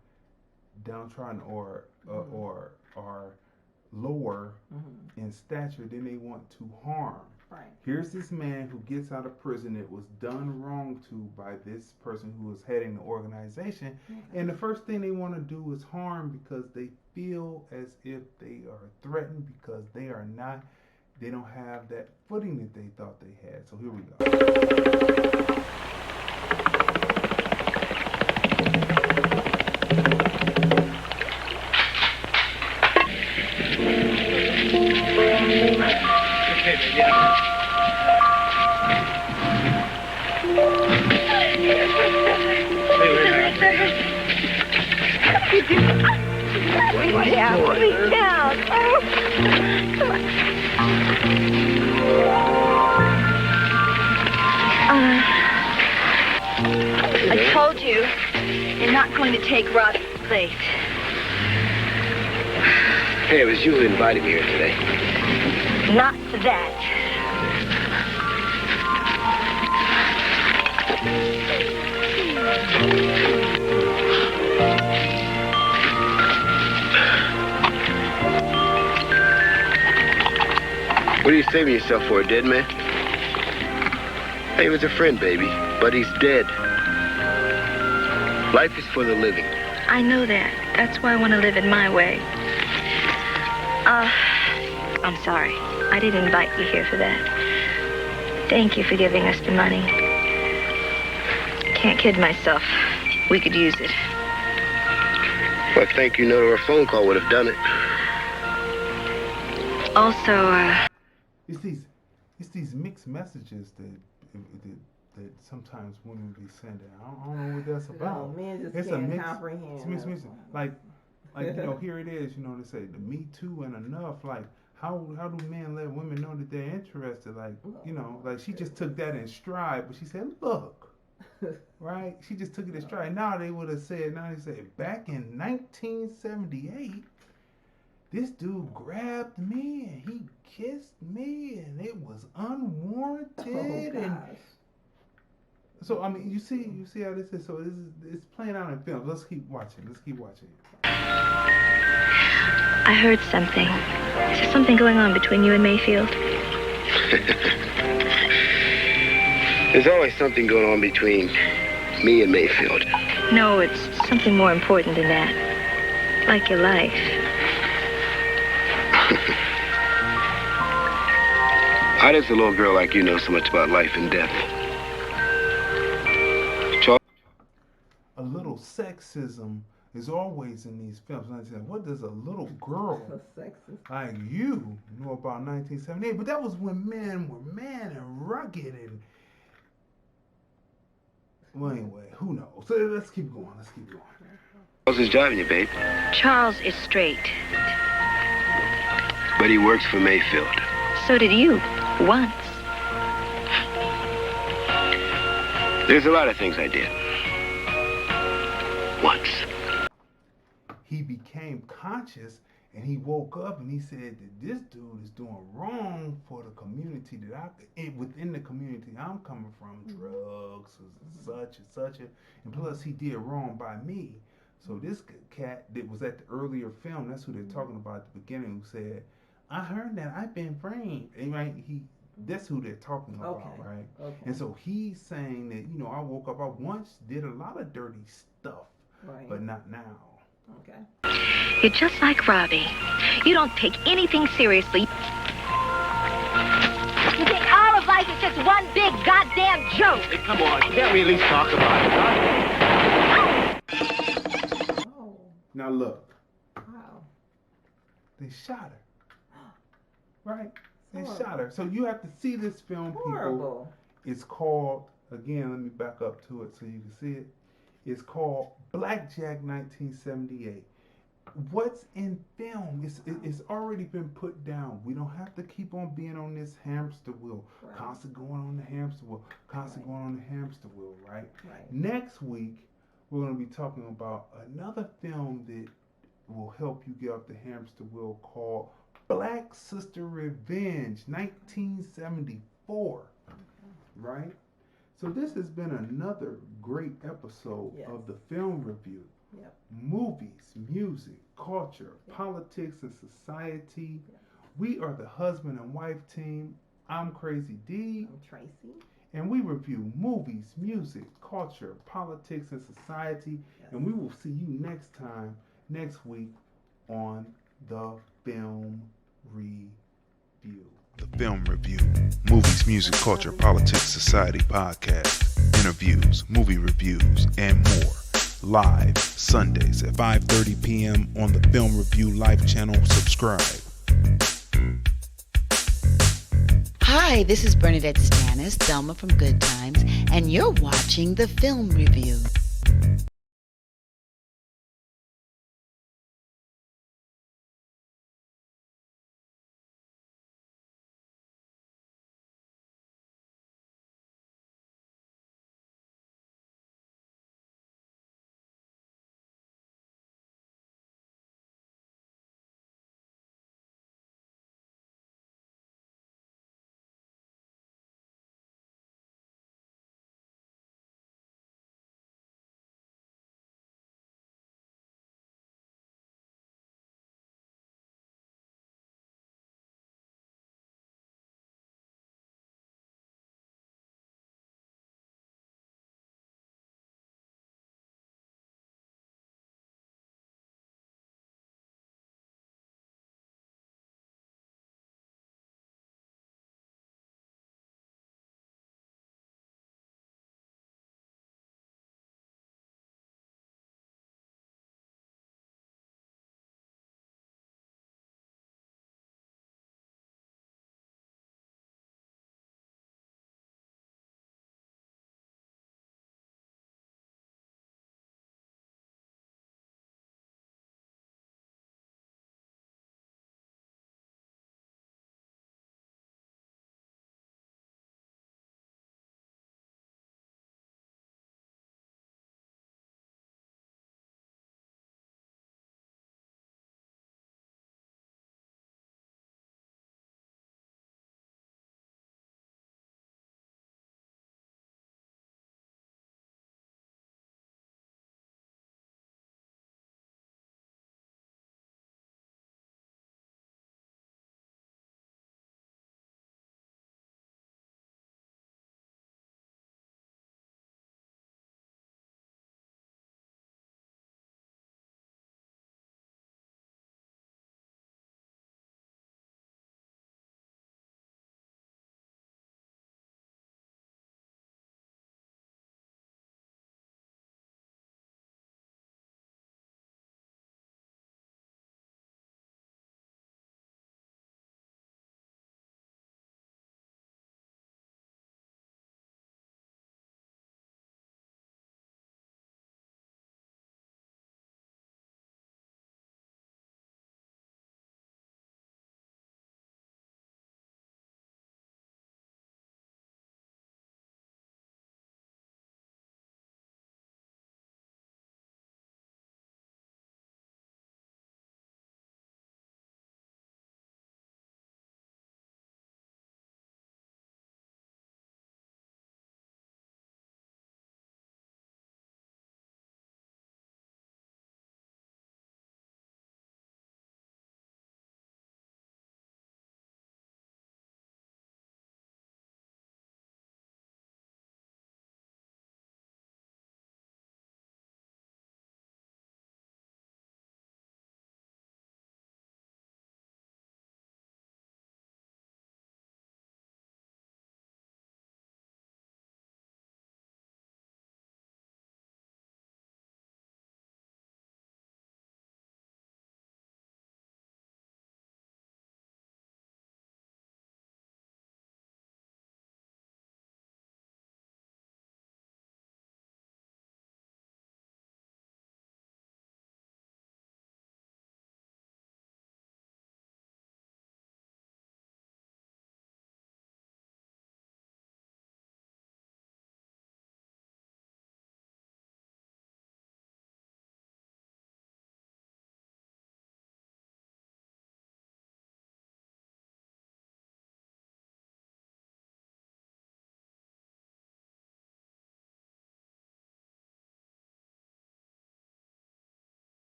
downtrodden or are lower in stature, then they want to harm. Right. Here's this man who gets out of prison that was done wrong to by this person who was heading the organization, and the first thing they want to do is harm because they feel as if they are threatened because they don't have that footing that they thought they had. So here we go. I told you, you're not going to take Rob's place. Hey, it was you who invited me here today. Not for that. What are you saving yourself for, a dead man? Hey, he was a friend, baby, but he's dead. Life is for the living. I know that. That's why I want to live it my way. I'm sorry. I didn't invite you here for that. Thank you for giving us the money. Can't kid myself. We could use it. Well, thank you, no, or a phone call would have done it. Also, It's these mixed messages that sometimes women be sending. I don't know what that's about. Men just It's can't a mix. comprehend. It's mixed. Like here it is. They say the Me Too and enough. Like how do men let women know that they're interested? Like like she just took that in stride, but she said, look. Right? She just took it in stride. Now they say back in 1978. This dude grabbed me and he kissed me and it was unwarranted. And so I mean, you see how this is. So it's playing out in films. Let's keep watching. I heard something. Is there something going on between you and Mayfield? There's always something going on between me and Mayfield. No, it's something more important than that. Like your life. How does a little girl like you know so much about life and death? A little sexism is always in these films. And I said, what does a little girl like you know about 1978? But that was when men were man and rugged and... Well, anyway, who knows? So let's keep going. Charles is driving you, babe. Charles is straight. But he works for Mayfield. So did you, once. There's a lot of things I did. Once. He became conscious And he woke up and he said that this dude is doing wrong for the community within the community I'm coming from, drugs, such and such, and plus he did wrong by me. So this cat that was at the earlier film, that's who they're talking about at the beginning, who said, I heard that I've been framed. And right, that's who they're talking about, right? Okay. And so he's saying that, you know, I woke up, I once did a lot of dirty stuff, but not now. Okay. You're just like Robbie. You don't take anything seriously. You think all of life is just one big goddamn joke. Hey, come on. Can't we at least talk about it, huh? Oh. Now look. Wow. They shot her. Right? They shot her. So you have to see this film, people. It's called, again, let me back up to it so you can see it. It's called Blackjack 1978. What's in film? It's already been put down. We don't have to keep on being on this hamster wheel. Constantly going on the hamster wheel. Constantly going on the hamster wheel, right? Next week, we're going to be talking about another film that will help you get off the hamster wheel called Black Sister Revenge, 1974. Right? So this has been another great episode of the film review. Movies, music, culture, politics, and society. We are the husband and wife team. I'm Crazy D. I'm Tracey. And we review movies, music, culture, politics, and society. And we will see you next week on the film review. The Film Review. Movies, music, culture, politics, society podcast. Interviews, movie reviews, and more. Live Sundays at 5:30 p.m. on the Film Review Live channel. Subscribe. Hi, this is Bernadette Stannis, Thelma from Good Times, and you're watching the Film Review.